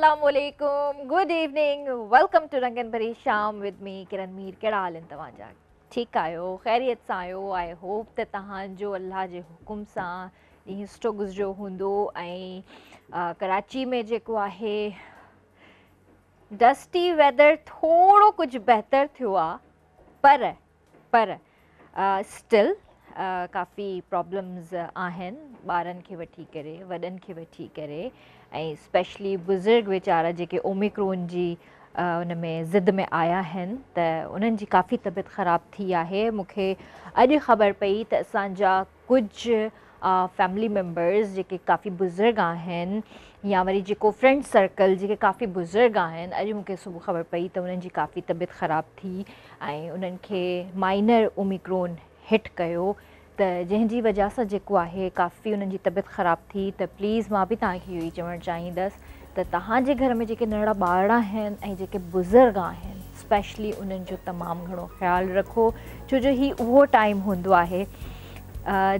Assalamualaikum, good evening, welcome to Rangan Bari Sham with me Kiran Meer. कहिड़ा हाल आहिनि तव्हांजा? ठीकु आहियो, ख़ैरियत सां आहियो? आई होप त तव्हांजो अल्लाह जे हुकुम सां ॾींहुं सुठो गुज़रियो हूंदो ऐं कराची में जेको आहे डस्टी वेदर थोड़ो कुझु बहितर थियो आहे पर स्टिल काफ़ी प्रॉब्लम्स आहिनि ॿारनि खे वठी करे, वॾनि खे वठी करे ऐं स्पेशली बुज़ुर्ग वीचारा जेके ओमिक्रोन जी उन में ज़िद में आया आहिनि त उन्हनि जी काफ़ी तबियत ख़राब थी आहे। मूंखे अॼु ख़बर पई त असांजा कुझु फैमिली मेम्बर्स जेके काफ़ी बुज़ुर्ग आहिनि या वरी जेको फ्रेंड सर्कल जेके काफ़ी बुज़ुर्ग आहिनि, अॼु मूंखे सुबुह ख़बर पई त उन्हनि जी काफ़ी तबियत ख़राब थी ऐं उन्हनि खे माइनर ओमिक्रोन हिट कयो, त जंहिंजी वजह सां जेको आहे काफ़ी उन्हनि जी तबियत ख़राब थी। त प्लीज़ मां बि तव्हांखे इहो ई चवणु चाहींदसि त तव्हांजे घर में जेके नंढड़ा ॿार आहिनि ऐं जेके बुज़ुर्ग आहिनि स्पेशली उन्हनि जो तमामु घणो ख़्यालु रखो, छो जो हीउ उहो टाइम हूंदो आहे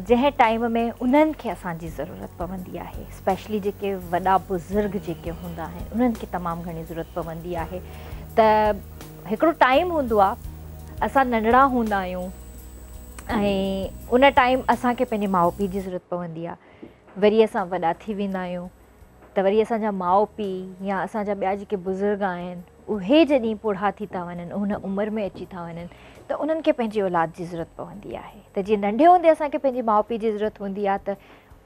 जंहिं टाइम में उन्हनि खे असांजी ज़रूरत पवंदी आहे। स्पेशली जेके वॾा बुज़ुर्ग जेके हूंदा आहिनि उन्हनि खे तमामु घणी ज़रूरत पवंदी आहे। त हिकिड़ो टाइम हूंदो आहे असां नंढड़ा हूंदा आहियूं ऐं उन टाइम असांखे पंहिंजे माउ पीउ जी ज़रूरत पवंदी आहे, वरी असां वॾा थी वेंदा आहियूं त वरी असांजा माउ पीउ या असांजा ॿिया जेके बुज़ुर्ग आहिनि उहे जॾहिं बूढ़ा थी था वञनि, उन उमिरि में अची था वञनि त उन्हनि खे पंहिंजी औलाद जी ज़रूरत पवंदी आहे। त जीअं नंढे हूंदे असांखे पंहिंजे माउ पीउ जी ज़रूरत हूंदी आहे त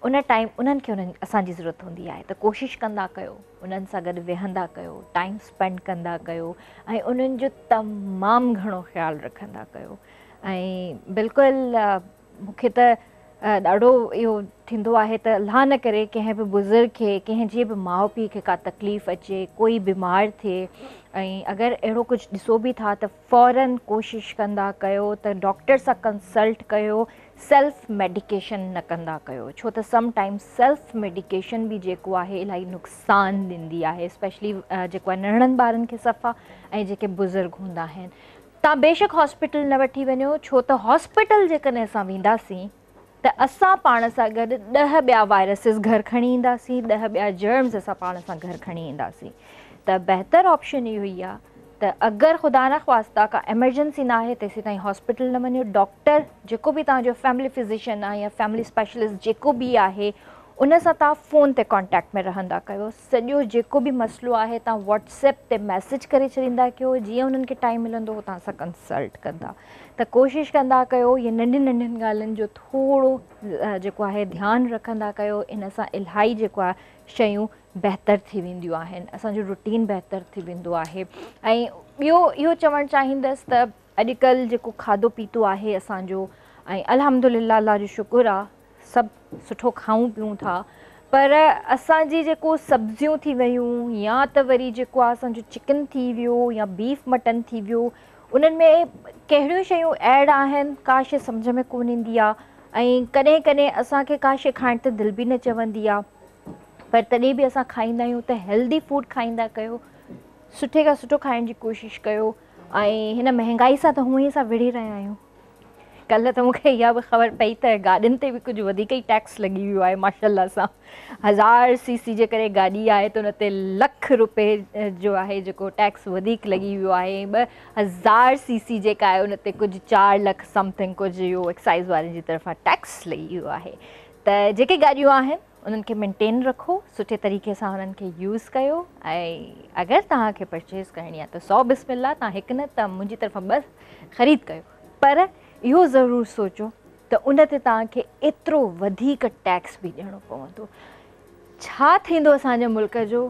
उन टाइम उन्हनि खे असांजी ज़रूरत हूंदी आहे। त कोशिशि कंदा कयो, उन्हनि सां गॾु वेहंदा कयो, टाइम स्पेंड कंदा कयो ऐं उन्हनि जो तमामु घणो ख़्यालु रखंदा कयो। ऐं बिल्कुलु मूंखे त ॾाढो इहो थींदो आहे त अल्लाह न करे कंहिं बि बुज़ुर्ग खे, कंहिंजे बि माउ पीउ खे का तकलीफ़ अचे, कोई बीमार थिए ऐं अगरि अहिड़ो कुझु ॾिसो बि था त फ़ौरन कोशिशि कंदा कयो त डॉक्टर सां कंसल्ट कयो, सेल्फ मेडिकेशन न कंदा कयो, छो त समटाइम्स सेल्फ मेडिकेशन बि जेको आहे इलाही नुक़सानु ॾींदी आहे, स्पेशली जेको आहे नंढड़नि ॿारनि खे सफ़ा ऐं जेके बुज़ुर्ग हूंदा आहिनि। तव्हां बेशक हॉस्पिटल न वठी वञो, छो त हॉस्पिटल जेकॾहिं असां वेंदासीं त असां पाण सां गॾु 10 ॿिया वायरसिस घर खणी ईंदासीं, 10 ॿिया जर्म्स असां पाण सां घर खणी ईंदासीं। त बहितर ऑप्शन इहो ई आहे त अगरि ख़ुदा न ख़्वास्ता का एमरजेंसी न आहे तेसीं ताईं हॉस्पिटल न वञो। डॉक्टर जेको बि तव्हांजो फैमिली फिज़िशियन आहे या फैमिली स्पेशलिस्ट जेको बि आहे उन सां तव्हां फ़ोन ते कॉन्टेक्ट में रहंदा कयो। सॼो जेको बि मसइलो आहे तव्हां व्हाट्सएप ते मैसेज करे छॾींदा कयो, जीअं उन्हनि खे टाइम मिलंदो तव्हां सां कंसल्ट कंदा। त कोशिशि कंदा कयो इहे नंढियुनि नंढियुनि ॻाल्हियुनि जो थोरो जेको आहे ध्यानु रखंदा कयो। इन सां इलाही जेको आहे शयूं बहितर थी वेंदियूं आहिनि, असांजो रूटीन बहितर थी वेंदो आहे। ऐं ॿियो इहो चवणु चाहींदसि त अॼुकल्ह जेको खाधो पीतो आहे असांजो, ऐं अल्हम्दुलिल्लाह अल्लाह जो शुक्र आहे सभु सुठो खाऊं पीऊं था, पर असांजी जेको सब्जियूं थी वियूं या त वरी जेको आहे असांजो चिकन थी वियो या बीफ मटन थी वियो, उन्हनि में कहिड़ियूं शयूं ऐड आहिनि का शइ सम्झ में कोन ईंदी आहे ऐं कॾहिं कॾहिं असांखे का शइ खाइण त दिलि बि न चवंदी आहे, पर तॾहिं बि असां खाईंदा आहियूं। त हेल्दी फूड खाईंदा कयो, सुठे खां सुठो खाइण जी कोशिशि कयो। ऐं हिन महांगाई सां त हूअं ई असां विढ़ी रहिया आहियूं। कल्ह त मूंखे इहा बि ख़बर पई त गाॾियुनि ते बि कुझु वधीक ई टैक्स लॻी वियो आहे माशाल्लाह सां। 1000 सीसी जे करे गाॾी आहे त उन ते ₹1,00,000 जो आहे जेको टैक्स वधीक लॻी वियो आहे। 2000 सीसी जेका आहे उन ते कुझु 4 लख समथिंग कुझु इहो एक्साइज़ वारनि जी तरफ़ां टैक्स लॻी वियो आहे। त जेके गाॾियूं आहिनि उन्हनि खे मेंटेन रखो, सुठे तरीक़े सां उन्हनि खे यूज़ कयो ऐं अगरि तव्हांखे परचेज़ करणी आहे त 100 बिस्मिल्लाह, तव्हां हिकु न त मुंहिंजी तरफ़ां बस ख़रीद कयो, पर इहो ज़रूरु सोचो त उन ते तव्हांखे एतिरो वधीक टैक्स बि ॾियणो पवंदो। छा थींदो असांजे मुल्क जो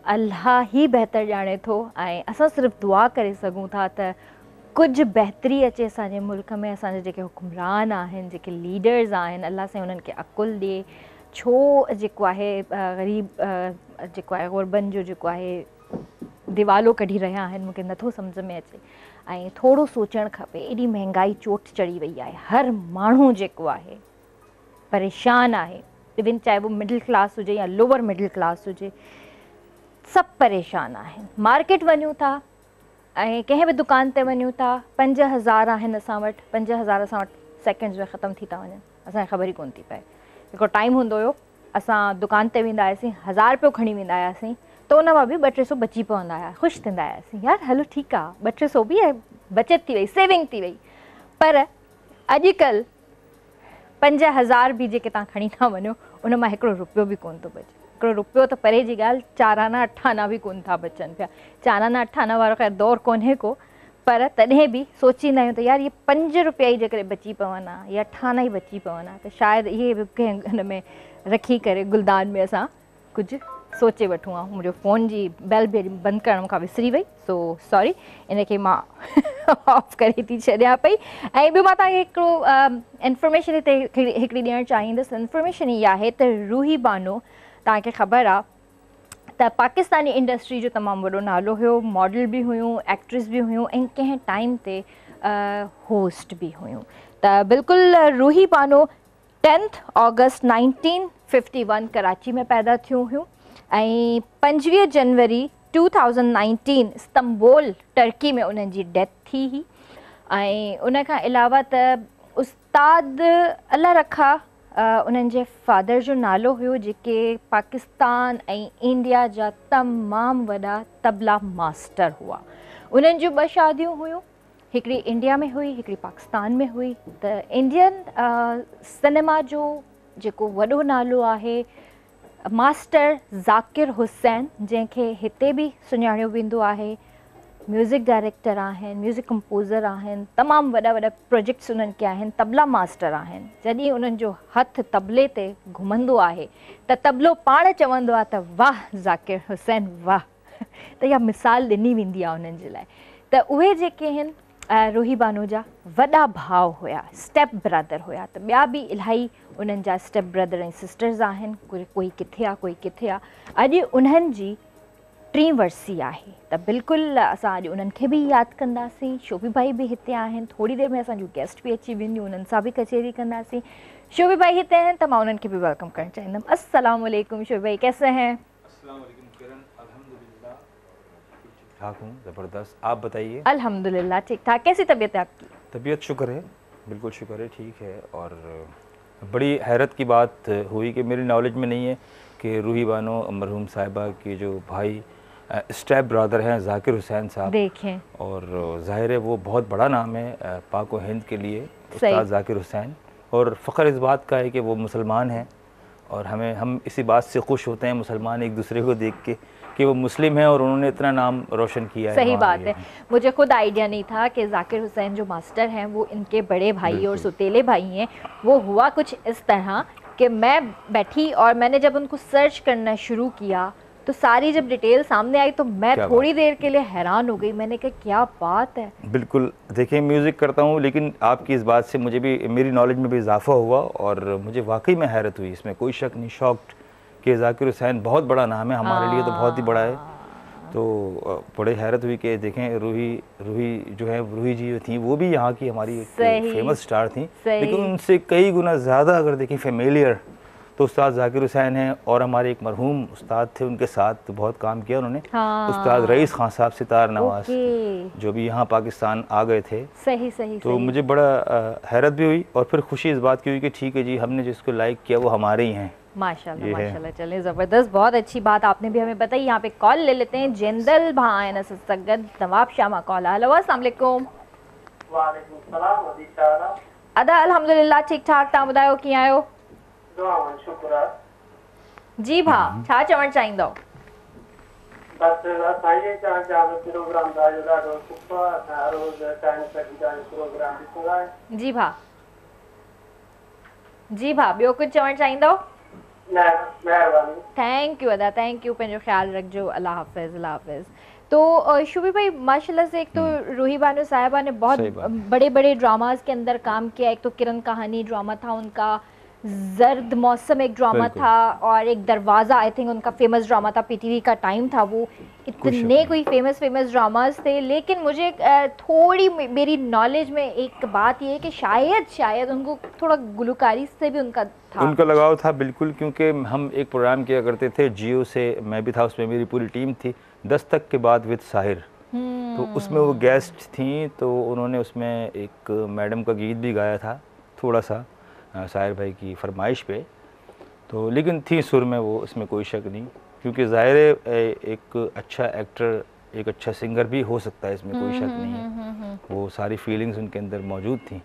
अल्लाह ई बहितर ॼाणे थो ऐं असां सिर्फ़ु दुआ करे सघूं था त कुझु बहितरी अचे असांजे मुल्क में। असांजा जेके हुक्मरान आहिनि, जेके लीडर्स आहिनि, अल्लाह साईं उन्हनि खे अक़ुलु ॾिए। छो जेको आहे ग़रीब जेको आहे ग़ुरबनि जो जेको आहे दिवालो कढी रहिया आहिनि, मूंखे नथो सम्झ में अचे। ऐं थोरो सोचणु खपे, एॾी महांगाई चोट चढ़ी वई आहे, हर माण्हू जेको आहे परेशान आहे, इवन चाहे वो मिडिल क्लास हुजे या लोअर मिडिल क्लास हुजे, सभु परेशान आहिनि। मार्केट वञूं था ऐं कंहिं बि दुकान ते वञूं था, 5000 आहिनि असां वटि, 5000 असां वटि सेकेंड्स में ख़तमु थी था वञनि, असांखे ख़बर ई कोन थी पए। हिकिड़ो टाइम हूंदो हुयो असां दुकान ते वेंदा हुआसीं, 1000 रुपयो खणी वेंदा हुआसीं, त उन मां बि 200-300 बची पवंदा हुया, ख़ुशि थींदा हुआसीं, यार हलो ठीकु आहे 200 बि आहे, बचत थी वई, सेविंग थी वई। पर अॼुकल्ह 5000 बि जेके तव्हां खणी था वञो उन मां हिकिड़ो रुपियो बि कोन थो बचे। हिकिड़ो रुपियो त परे जी ॻाल्हि, 4 आना 8 आना बि कोन था बचनि पिया। 4 आना 8 आना वारो ख़ैर दौरु कोन्हे को, पर तॾहिं बि सोचींदा आहियूं त यार इहे 5 रुपया ई जेकॾहिं बची पवनि हा या 8 आना ई बची पवनि हा त शायदि इहे बि कंहिं हिन में रखी करे गुलदान में असां कुझु सोचे वठूं हा। मुंहिंजो फ़ोन जी बेल बि बंदि करण खां विसरी वई, सो सॉरी, इनखे मां ऑफ करे थी छॾियां पई। ऐं ॿियो मां तव्हांखे हिकिड़ो इंफॉर्मेशन हिते हिकिड़ी ॾियणु चाहींदसि। इंफॉर्मेशन इहा आहे त रूही बानो, तव्हांखे ख़बर आहे त पाकिस्तानी इंडस्ट्री जो तमामु वॾो नालो हुयो, मॉडल बि हुयूं, एक्ट्रेस बि हुयूं ऐं कंहिं टाइम ते होस्ट बि हुयूं। त बिल्कुलु रूही बानो 10 ऑगस्ट 1951 कराची में पैदा थियूं हुयूं ऐं 25 जनवरी 2019 इस्तंबुल टर्की में उन्हनि जी डेथ थी हुई। ऐं उन खां अलावा त उस्ताद अल्लाह रखा उन्हनि जे फादर जो नालो हुयो, जेके पाकिस्तान ऐं इंडिया जा तमामु वॾा तबला मास्टर हुआ। उन्हनि जूं 2 शादियूं हुयूं, हिकिड़ी इंडिया में हुई, हिकिड़ी पाकिस्तान में हुई। त इंडियन सिनेमा जो जेको वॾो नालो आहे मास्टर ज़ाकिर हुसैन, जंहिंखे हिते बि सुञाणियो वेंदो आहे, म्यूज़िक डायरेक्टर आहिनि, म्यूज़िक कंपोज़र आहिनि, तमामु वॾा वॾा प्रोजेक्ट्स उन्हनि कया आहिनि, तबला मास्टर आहिनि। जॾहिं उन्हनि जो हथु तबले ते घुमंदो आहे त तबलो पाण चवंदो आहे त वाह ज़ाकिर हुसैन वाह। त इहा मिसाल ॾिनी वेंदी आहे उन्हनि जे लाइ। त उहे जेके आहिनि रूही बानो जा वॾा भाउ हुया, स्टेप ब्रदर हुया। त ॿिया बि इलाही उन्हनि जा स्टेप ब्रदर ऐं सिस्टर्स आहिनि, कोई किथे आहे कोई किथे आहे। अॼु उन्हनि जी 3 वर्सी आहे, त बिल्कुलु असां अॼु उन्हनि खे बि यादि कंदासीं। शोभी भाई बि हिते आहिनि, थोरी देरि में असांजूं गेस्ट बि अची वेंदियूं, उन्हनि सां बि कचेरी कंदासीं। शोभी भाई हिते आहिनि त मां उन्हनि खे बि वेलकम करणु चाहींदमि। अस्सलाम वालेकुम शोभी भाई, कैसे हैं? अस्सलाम वालेकुम किरण, अल्हम्दुलिल्लाह ठीक ठाक हूँ, ज़बरदस्त। आप बताइए? अल्हम्दुलिल्लाह ठीक ठाक। कैसी तबीयत है आपकी? तबीयत शुक्र है, बिल्कुल शुक्र है, ठीक है। और बड़ी हैरत की बात हुई कि मेरी नॉलेज में नहीं है कि रूही बानो मरहूम साहिबा के जो भाई स्टेप ब्रदर हैं ज़ाकिर हुसैन साहब, देखें, और ज़ाहिर है वो बहुत बड़ा नाम है पाक व हिंद के लिए, उस्ताद ज़ाकिर हुसैन। और फ़ख्र इस बात का है कि वो मुसलमान हैं और हम इसी बात से खुश होते हैं मुसलमान एक दूसरे को देख के कि वो मुस्लिम हैं और उन्होंने इतना नाम रोशन किया है। सही बात है, मुझे खुद आइडिया नहीं था कि ज़ाकिर हुसैन जो मास्टर हैं वो इनके बड़े भाई और सुतीले भाई हैं। वो हुआ कुछ इस तरह कि मैं बैठी और मैंने जब उनको सर्च करना शुरू किया तो सारी जब डिटेल सामने आई तो मैं थोड़ी देर के लिए हैरान हो गई। मैंने कहा क्या बात है। बिल्कुल, देखिए म्यूज़िक करता हूँ लेकिन आपकी इस बात से मुझे भी मेरी नॉलेज में भी इजाफा हुआ और मुझे वाकई में हैरत हुई, इसमें कोई शक नहीं, शॉक्ड कि ज़ाकिर हुसैन बहुत बड़ा नाम है, हमारे लिए तो बहुत ही बड़ा है। तो बड़े हैरत हुई कि देखें रूही जो है, रूही जी जो थी वो भी यहाँ की हमारी फेमस स्टार थी, लेकिन उनसे कई गुना ज़्यादा अगर देखें फेमिलियर तो उस्ताद ज़ाकिर हुसैन हैं। और हमारे एक मरहूम उस्ताद थे, उनके साथ बहुत काम किया उन्होंने, उस्ताद रईस खान साहब सितार नवाज, जो भी यहाँ पाकिस्तान आ गए थे। तो मुझे बड़ा हैरत भी हुई और फिर खुशी इस बात की हुई कि ठीक है जी, हमने जिसको लाइक किया वो हमारे ही हैं। माशाल्लाह माशाल्लाह, चले ज़बरदस्त, बहुत अच्छी बात आपने भी हमें बताई। यहाँ पे कॉल ले लेते हैं। जेंदल भाई नसगद नवाब शामा कॉल। हेलो अस्सलाम वालेकुम। वालेकुम सलाम, वदीशाला अदा अल्हम्दुलिल्लाह ठीक ठाक। तव्हां ॿुधायो कीअं आहियो? शुक्र जी भा, छा चवणु चाहींदो? बस असांजे प्रोग्राम दा जो ॾाढो सुठो आहे, रोज़ टाइम कढी प्रोग्राम ॾिसंदा आहियूं। जी भा, ॿियो कुझु चवणु चाहींदो? महिरबानी, थैंक यू अदा, थैंक यू, पंहिंजो ख्याल रखिजो। अल्लाह हाफ़िज़, अल्लाह हाफ़िज़। तो शोभी भाई माशाल्लाह से एक तो रूही बानो साहिबा ने बहुत बड़े बड़े ड्रामाज के अंदर काम किया। एक तो किरण कहानी ड्रामा था उनका, जर्द मौसम एक ड्रामा था, और एक दरवाज़ा आई थिंक उनका फेमस ड्रामा था, पीटीवी का टाइम था वो। इतने कोई फेमस ड्रामाज थे, लेकिन मुझे थोड़ी मेरी नॉलेज में एक बात ये है कि शायद उनको थोड़ा गुलकारी से भी उनका लगाव था। बिल्कुल, क्योंकि हम एक प्रोग्राम किया करते थे जियो से, मैं भी था उसमें, मेरी पूरी टीम थी, 10 तक के बाद विद साहिर। तो उसमें वो गेस्ट थी, तो उन्होंने उसमें एक मैडम का गीत भी गाया था थोड़ा सा साहिर भाई की फरमाइश पे, तो लेकिन थी सुर में वो, इसमें कोई शक नहीं। क्योंकि ज़ाहिर है एक अच्छा एक्टर एक अच्छा सिंगर भी हो सकता है, इसमें कोई शक नहीं है। वो सारी फीलिंग्स उनके अंदर मौजूद थी।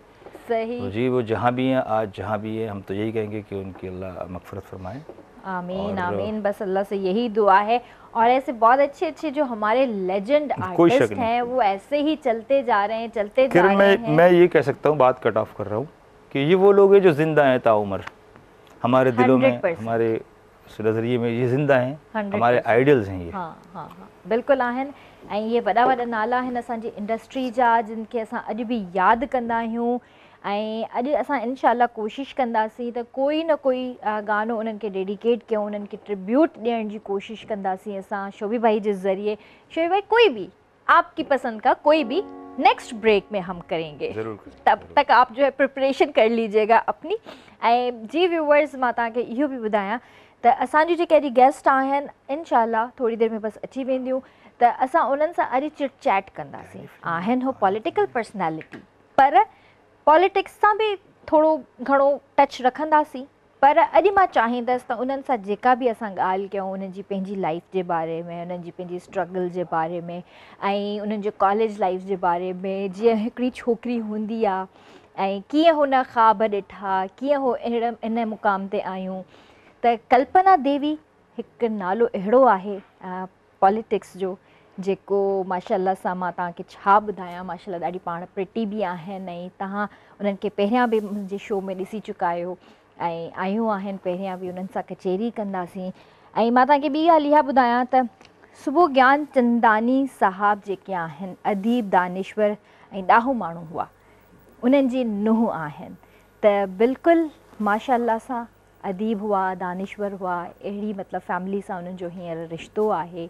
सही। तो जी वो जहाँ भी हैं, आज जहाँ भी है, हम तो यही कहेंगे कि उनकी अल्लाह मग़फ़िरत फरमाए। आमीन आमीन, बस अल्लाह से यही दुआ है। और ऐसे बहुत अच्छे अच्छे जो हमारे लेजेंड आर्टिस्ट हैं वो ऐसे ही चलते जा रहे हैं, चलते जा रहे हैं। मैं ये कह सकता हूँ, बात कट ऑफ कर रहा हूँ, कि ये वो लोग हैं जो ज़िंदा हैं ताउम्र, हमारे दिलों में, हमारे नज़रिए में ये ज़िंदा हैं, हमारे आइडल्स हैं ये। हाँ हाँ हाँ बिल्कुलु आहिनि। ऐं ये वॾा वॾा नाला आहिनि असांजी इंडस्ट्री जा, जिनखे असां अॼु बि यादि कंदा आहियूं। ऐं अॼु असां इंशाअल्लाह कोशिशि कंदासीं त कोई न कोई गानो उन्हनि खे डेडिकेट कयूं, उन्हनि खे ट्रिब्यूट ॾियण जी कोशिशि कंदासीं असां शोभी भाई जे ज़रिए। शोभी भाई कोई भी आपकी पसंद का कोई भी नेक्स्ट ब्रेक में हम करेंगे, तब तक आप जो है प्रिपरेशन कर लीजिएगा अपनी। ऐं जी व्यूवर्स, मां तव्हांखे इहो बि ॿुधायां त असांजी जेके अॼु गेस्ट आहिनि इंशाअल्लाह थोड़ी देरि में बसि अची वेंदियूं, त असां उन्हनि सां अॼु चिट चैट कंदासीं। आहिनि हो पॉलिटिकल पर्सनैलिटी, पर पॉलिटिक्स सां बि थोरो घणो टच रखंदासीं। पर अॼु मां चाहींदसि त उन्हनि सां जेका बि असां ॻाल्हि कयूं उन्हनि जी पंहिंजी लाइफ जे बारे में, उन्हनि जी पंहिंजी स्ट्रगल जे बारे में, ऐं उन्हनि जे कॉलेज लाइफ जे बारे में, जीअं हिकिड़ी छोकिरी हूंदी आहे ऐं कीअं हुन ख़्वाब ॾिठा, कीअं हो इन मुक़ाम ते आहियूं। त कल्पना देवी हिकु नालो अहिड़ो आहे पॉलिटिक्स जो, जेको माशाअल्लाह सां मां तव्हांखे छा ॿुधायां, माशाअल्लाह ॾाढी पाण प्रिटी बि आहिनि। ऐं तव्हां उन्हनि खे पहिरियां बि मुंहिंजे शो में ॾिसी चुका आहियो ऐं आयूं आहिनि, पहिरियां बि उन्हनि सां कचहरी कंदासीं। ऐं मां तव्हांखे ॿी ॻाल्हि इहा ॿुधायां त सुबुह ज्ञान चंदानी साहब जेके आहिनि, अदीब दानिश्वर ऐं ॾाहो माण्हू हुआ, उन्हनि जी नुंहुं आहिनि। त बिल्कुलु माशाअल्लाह सां अदीब हुआ, दानिश्वर हुआ, अहिड़ी मतिलबु फैमिली सां उन्हनि जो हींअर रिश्तो आहे।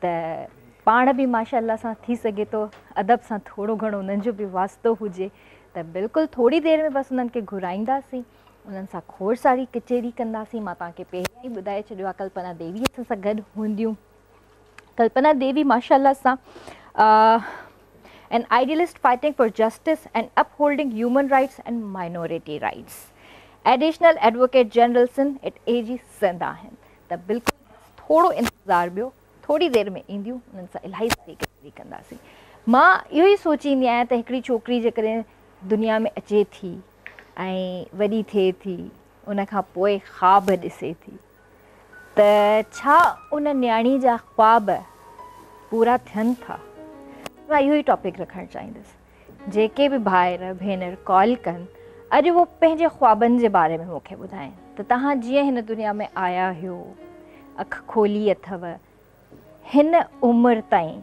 त पाण बि माशाअल्लाह सां थी सघे थो अदब सां थोरो घणो उन्हनि जो बि वास्तो हुजे, त बिल्कुलु थोरी देरि में बसि उन्हनि खे घुराईंदासीं, उन्हनि सां खोड़ सारी कचहरी कंदासीं। मां तव्हांखे पहिरियां ई ॿुधाए छॾियो आहे कल्पना देवी असां सां गॾु हूंदियूं। कल्पना देवी माशाअल्लाह सां an idealist fighting for justice and upholding human rights and minority rights, additional advocate general Sindh at AG Sindh आहिनि। त बिल्कुलु थोरो इंतज़ारु ॿियो, थोरी देरि में ईंदियूं, उन्हनि सां इलाही सारी कचहरी कंदासीं। मां इहो ई सोचींदी आहियां त हिकिड़ी छोकिरी जेकॾहिं दुनिया में अचे थी ऐं वॾी थिए थी, उन खां पोइ ख़्वाब ॾिसे थी, त छा उन न्याणी जा ख़्वाब पूरा थियनि था? मां इहो ई टॉपिक रखणु चाहींदसि। जेके बि भाइर भेनर कॉल कनि, अॼु वो पंहिंजे ख़्वाबनि जे बारे में मूंखे ॿुधाइनि त तव्हां जीअं हिन दुनिया में आया आहियो, अखि खोली अथव, हिन उमिरि ताईं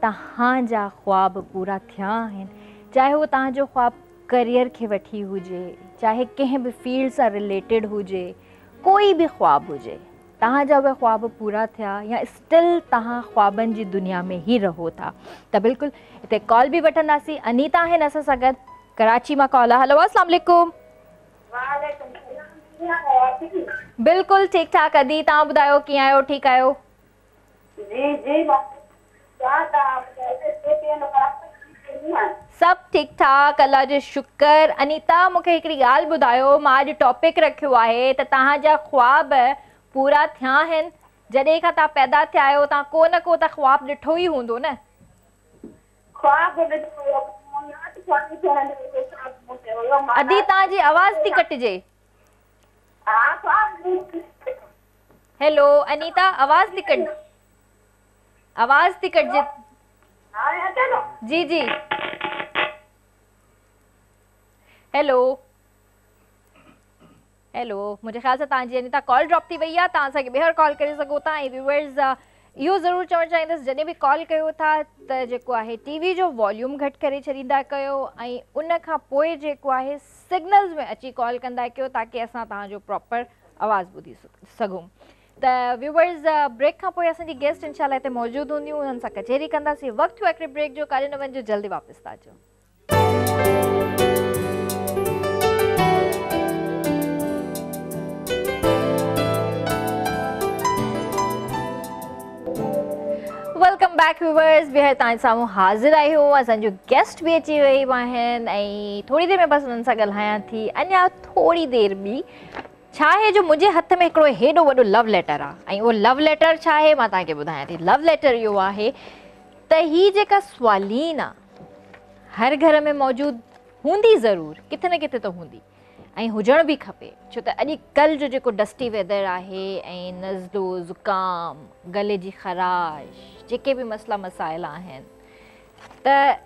तव्हांजा ख़्वाब पूरा थिया आहिनि। चाहे उहो तव्हांजो ख़्वाबु करियर खे वठी हुजे, चाहे कंहिं बि फील्ड सां रिलेटेड हुजे, कोई बि ख़्वाबु हुजे, तव्हांजा उहे ख़्वाब पूरा थिया या स्टिल तव्हां ख़्वाबनि जी दुनिया में ई रहो था, त बिल्कुलु हिते कॉल बि वठंदासीं। अनीता आहिनि असां सां गॾु, कराची मां कॉल आहे। हलो अस्सलाम वालेकुम। बिल्कुलु ठीकु ठाक अदी, तव्हां ॿुधायो कीअं आहियो? ठीकु आहियो? जी जी सभु ठीकु ठाक, अल्लाह जो शुक्र। अनीता मूंखे हिकिड़ी ॻाल्हि ॿुधायो, मां अॼु टॉपिक रखियो आहे त तव्हांजा ख़्वाब पूरा थिया आहिनि। जॾहिं खां तव्हां पैदा थिया आहियो तव्हां को न को त ख़्वाब ॾिठो ई हूंदो न? अदी तव्हांजी आवाज़ थी कटिजे। हेलो अनीता, आवाज़ थी कट, आवाज़ थी कटिजे। जी जी हेलो हेलो, मुझे ख्याल से तव्हांजी अनीता कॉल ड्रॉप थी वई आहे। तव्हां असांखे ॿीहर कॉल करे सघो था। ऐं व्यूअर्स इहो ज़रूरु चवणु चाहींदसि, जॾहिं बि कॉल कयो था त जेको आहे टीवी जो वॉल्यूम घटि करे छॾींदा कयो, ऐं उन खां पोइ जेको आहे सिग्नल्स में अची कॉल कंदा कयो, ताकी असां तव्हांजो प्रॉपर आवाज़ ॿुधी सघूं। त व्यूअर्स ब्रेक खां पोइ असांजी गेस्ट इंशाल्लाह हिते मौजूदु हूंदियूं, उन्हनि सां कचहरी कंदासीं। वक़्तु थियो हिकिड़े ब्रेक जो, काॾे न वञिजो, जल्दी वापसि था अचो। वेलकम बैक व्यूअर्स, ॿीहर तव्हां साम्हूं हाज़िर आहियूं। असांजो गेस्ट बि अची वियूं आहिनि ऐं थोरी देरि में बसि उन्हनि सां ॻाल्हायां थी। अञा थोरी देरि ॿी छा आहे जो मुंहिंजे हथ में हिकिड़ो हेॾो वॾो लव लेटर आहे, ऐं उहो लव लेटर छा आहे मां तव्हांखे ॿुधायां थी। लव लेटर इहो आहे त ही जेका स्वालीन आहे हर घर में मौजूदु हूंदी ज़रूरु, किथे न किथे त हूंदी, ऐं हुजण बि खपे, छो त अॼुकल्ह जो जेको डस्टी वेदर आहे ऐं नज़लो ज़ुकाम गले जी ख़राश जेके बि मसला मसाइल आहिनि, त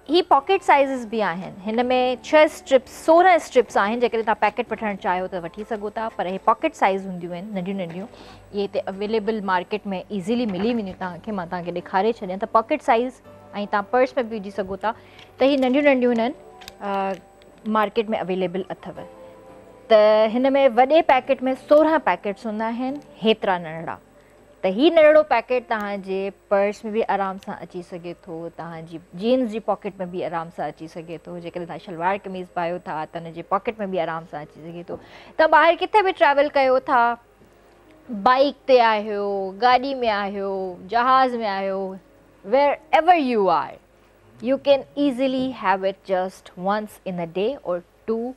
ही पॉकेट साइज़िस बि आहिनि। हिन में 6 स्ट्रिप्स 16 स्ट्रिप्स आहिनि, जेकॾहिं तव्हां पैकेट वठणु चाहियो त वठी सघो था, पर हे पॉकेट साइज़ हूंदियूं आहिनि नंढियूं नंढियूं। इहे हिते अवेलेबल मार्केट में ईज़िली मिली वेंदियूं तव्हांखे, मां तव्हांखे ॾेखारे छॾियां त पॉकेट साइज़, ऐं तव्हां पर्स में बि विझी सघो था। त हीअ नंढियूं नंढियूं हिननि मार्केट में अवेलेबल अथव। त हिन में वॾे पैकेट में 16 पैकेट्स हूंदा आहिनि, हेतिरा नंढड़ा। त हीउ नंढड़ो पैकेट तव्हांजे पर्स में बि आराम सां अची सघे थो, तव्हांजी जीन्स जी पॉकेट में बि आराम सां अची सघे थो, जेकॾहिं तव्हां शलवार कमीज़ पायो था त हुन जे पॉकेट में बि आराम सां अची सघे थो। तव्हां ॿाहिरि किथे बि ट्रैवल कयो था, बाइक ते आहियो, गाॾी में आहियो, जहाज़ में आहियो, wherever you are, you can easily have it just once in a day or 2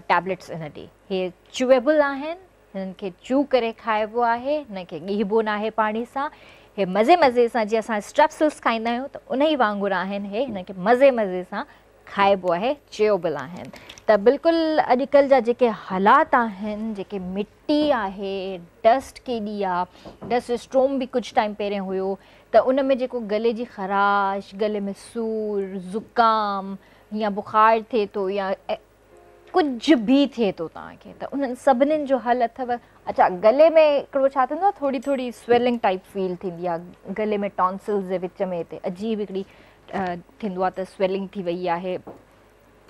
tablets in a day. Hey chewable आहिनि, हिननि खे चू करे खाइबो आहे, हिन खे ॻीहबो न आहे पाणी सां। हे मज़े मज़े सां जीअं असां स्ट्रेप्सिल्स खाईंदा आहियूं त उन ई वांगुरु आहिनि हे, हिन खे मज़े मज़े सां खाइबो आहे, चेबल आहिनि। त बिल्कुलु अॼुकल्ह जा जेके हालात आहिनि, जेके मिटी आहे, डस्ट केॾी आहे, डस्ट स्ट्रोम बि कुझु टाइम पहिरियों हुयो, त उन में जेको गले जी ख़राश, गले में सूर, ज़ुकाम या बुख़ार थिए थो या कुझु बि थिए थो तव्हांखे, त उन्हनि सभिनीनि जो हल अथव। अच्छा, गले में हिकिड़ो छा थींदो आहे, थोरी थोरी स्वेलिंग टाइप फील थींदी आहे गले में, टॉन्सिल्स जे विच में हिते अजीब हिकिड़ी थींदो आहे त स्वेलिंग थी वई आहे।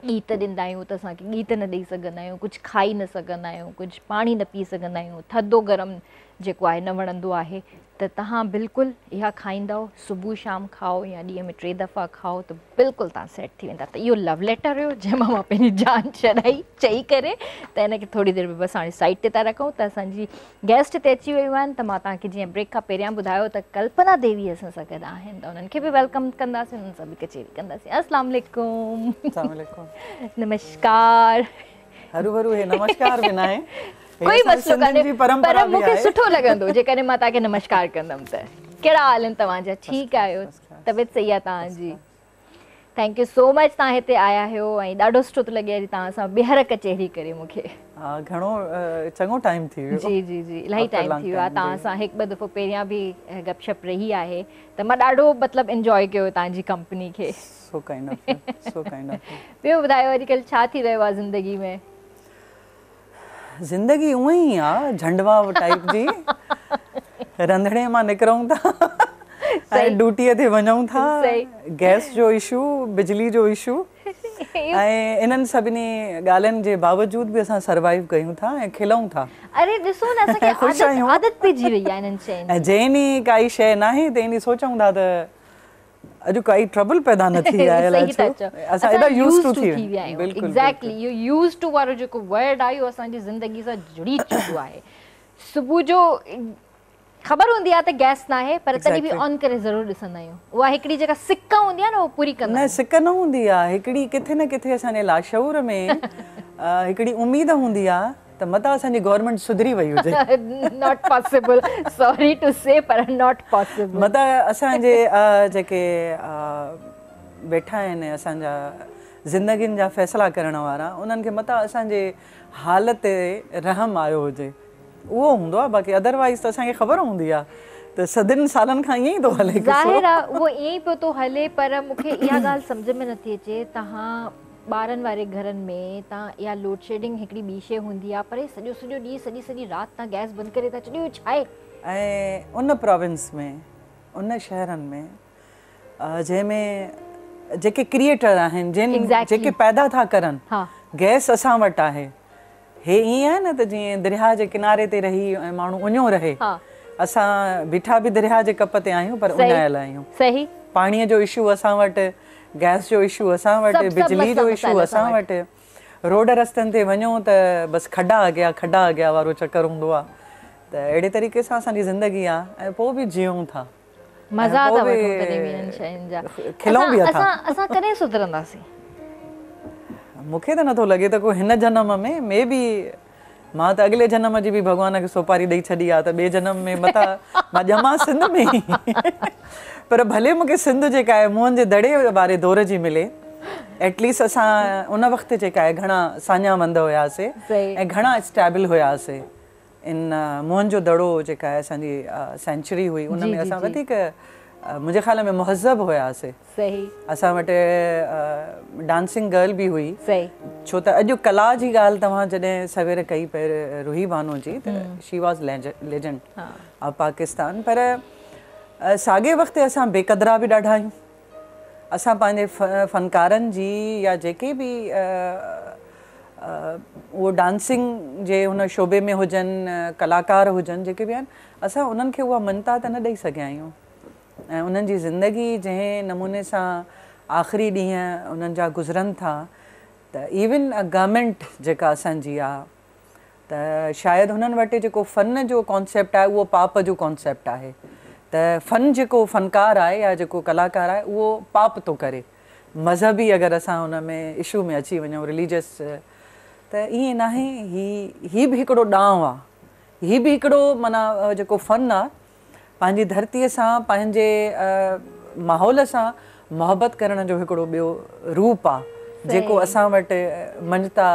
गीत ॾींदा आहियूं त असांखे गीत न ॾेई सघंदा आहियूं, कुझु खाई न सघंदा आहियूं, कुझु पाणी न पी सघंदा आहियूं, थधो गरम जेको आहे न वणंदो आहे। त तव्हां बिल्कुलु इहा खाईंदव, सुबुह शाम खाओ या ॾींहं में 3 दफ़ा खाओ त बिल्कुलु तव्हां सेट थी वेंदा। त इहो लव लेटर हुयो जंहिंमां मां पंहिंजी जान छॾाई चई करे, त हिनखे थोरी देरि में बसि हाणे साइड ते था रखूं। त असांजी गेस्ट ते अची वियूं आहिनि, त मां तव्हांखे जीअं ब्रेक खां पहिरियां ॿुधायो त कल्पना देवी असां सां गॾु आहिनि, त उन्हनि खे बि वेलकम कंदासीं, उन्हनि सां बि कचेरी कंदासीं। अस्सलाम वालेकुम। नमस्कार। हरू भरू हे नमस्कार बि न आहे, कोई मसलो कान्हे, पर मूंखे सुठो लॻंदो जेकॾहिं मां तव्हांखे नमस्कार कंदमि त। कहिड़ा हाल आहिनि तव्हांजा? ठीकु आहियो? तबियत सही आहे तव्हांजी? थैंक यू सो मच, तव्हां हिते आया आहियो ऐं ॾाढो सुठो थो लॻे अॼु तव्हां सां ॿीहर कचेरी करे मूंखे। घणो चङो टाइम थी वियो। जी जी जी, इलाही टाइम थी वियो आहे। तव्हां सां हिकु ॿ दफ़ो पहिरियां बि गपशप रही आहे, त मां ॾाढो मतिलबु इंजॉय कयो तव्हांजी कंपनी खे। सो काइंड ऑफ ॿियो ॿुधायो, अॼुकल्ह छा थी रहियो आहे ज़िंदगी में? ज़िंदगी उअं ई आहे, झंडवा टाइप जी। रंधिणे मां निकिरूं था ऐं ड्यूटीअ ते वञूं था, गैस जो इशू, बिजली जो इशू, ऐं इन्हनि सभिनी ॻाल्हियुनि जे बावजूद बि असां सर्वाइव कयूं था ऐं खिलूं था। अरे ॾिसो न, असांखे आदत पइजी वई आहे इन्हनि शयुनि। ऐं जें ॾींहुं काई शइ न आहे तें ॾींहुं सोचूं था त अॼु काई ट्रबल पैदा न थी आहे, असां एॾा यूज़ टू थी विया आहियूं। एग्ज़ैक्टली, इहो यूज़ टू वारो जेको वर्ड आहे इहो असांजी ज़िंदगी सां जुड़ी चुको आहे। सुबुह जो ख़बर हूंदी आहे त गैस न आहे, पर तॾहिं बि ऑन करे ज़रूरु ॾिसंदा आहियूं। उहा हिकिड़ी जेका सिक हूंदी आहे न, उहो पूरी कंदा। न, सिक न हूंदी आहे, हिकिड़ी किथे न किथे असांजे लाशऊर में हिकिड़ी उमेद हूंदी आहे त मता असांजी गवर्नमेंट सुधरी वई हुजे। नॉट पॉसिबल, सॉरी टू से, पर नॉट पॉसिबल। मता असांजे जेके वेठा आहिनि असांजा ज़िंदगियुनि जा फ़ैसिला करण वारा, उन्हनि खे मता असांजे हाल ते रहम आयो हुजे, उहो हूंदो आहे। बाक़ी अदरवाइज़ त असांखे ख़बर हूंदी आहे त सदियुनि सालनि खां ईअं ई थो हले। ज़ाहिर आहे उहो ईअं ई पियो थो हले, पर मूंखे इहा ॻाल्हि सम्झ में नथी अचे, तव्हां ॿारनि वारे घरनि में तव्हां इहा लोड शेडिंग हिकिड़ी ॿी शइ हूंदी आहे, पर सॼो सॼो ॾींहुं सॼी राति तव्हां गैस बंदि करे था छॾियो, छा आहे? ऐं उन प्रोविंस में, उन शहरनि में जंहिंमें जेके क्रिएटर आहिनि, जेके पैदा था करनि, गैस असां वटि आहे। हे ईअं आहे न त जीअं दरिया जे किनारे ते रही ऐं माण्हू उञो रहे, असां बीठा बि दरिया जे कप ते आहियूं पर उञायल आहियूं। सही। पाणीअ जो इशू असां वटि, गैस जो इशू असां वटि, बिजली जो इशू असां वटि। रोड रस्तनि ते वञूं त बसि खॾा अॻियां वारो चकर हूंदो आहे। त अहिड़े तरीक़े सां असांजी ज़िंदगी आहे ऐं पोइ बि जियूं था, मज़ा था वठूं इन्हनि शयुनि जा, खिलूं बि था। असां कॾहिं सुधरंदासीं? मूंखे त नथो लॻे त को हिन जनम में, मे बी मां त अॻिले जन्म जी बि भॻवान खे सोपारी ॾेई छॾी आहे त ॿिए जन्म में मथां मां ॼमां सिंध में ई पर भले मूंखे सिंध जेका आहे मुंहनि जे दड़े वारे दौर जी मिले एटलीस्ट असां उन वक़्तु जेका आहे घणा साञावंद हुयासीं ऐं घणा स्टेबल हुयासीं इन मुंहनि जो दड़ो जेका आहे असांजी सेंचुरी हुई उन में असां वधीक मुंहिंजे ख़्याल में मुहज़ब हुयासीं असां वटि डांसिंग गर्ल बि हुई छो त अॼु कला जी ॻाल्हि तव्हां जॾहिं सवेर कई पहिरियों रूही बानो जी त she was legend of Pakistan पर साॻे वक़्तु असां बेक़दरा बि ॾाढा आहियूं असां पंहिंजे फ़नकारनि जी या जेके बि उहो डांसिंग जे हुन शोबे में हुजनि कलाकार हुजनि जेके बि आहिनि असां उन्हनि खे उहा मन्नता त न ॾेई सघिया आहियूं ऐं उन्हनि जी ज़िंदगी जंहिं नमूने सां आख़िरी ॾींहं उन्हनि जा गुज़रनि था त इवन गवर्नमेंट जेका असांजी आहे त शायदि हुननि वटि जेको फ़न जो कॉन्सेप्ट आहे उहो पाप जो कॉन्सेप्ट आहे त फ़न जेको फ़नकार आहे या जेको कलाकार आहे उहो पाप थो करे मज़हबी अगरि असां हुन में इशू में अची वञूं रिलीजियस त ईअं न आहे ही बि हिकिड़ो ॾांव आहे ही बि हिकिड़ो माना जेको फ़न आहे पंहिंजी धरतीअ सां पंहिंजे माहौल सां मोहबत करण जो हिकिड़ो ॿियो रूप आहे जेको असां वटि मञता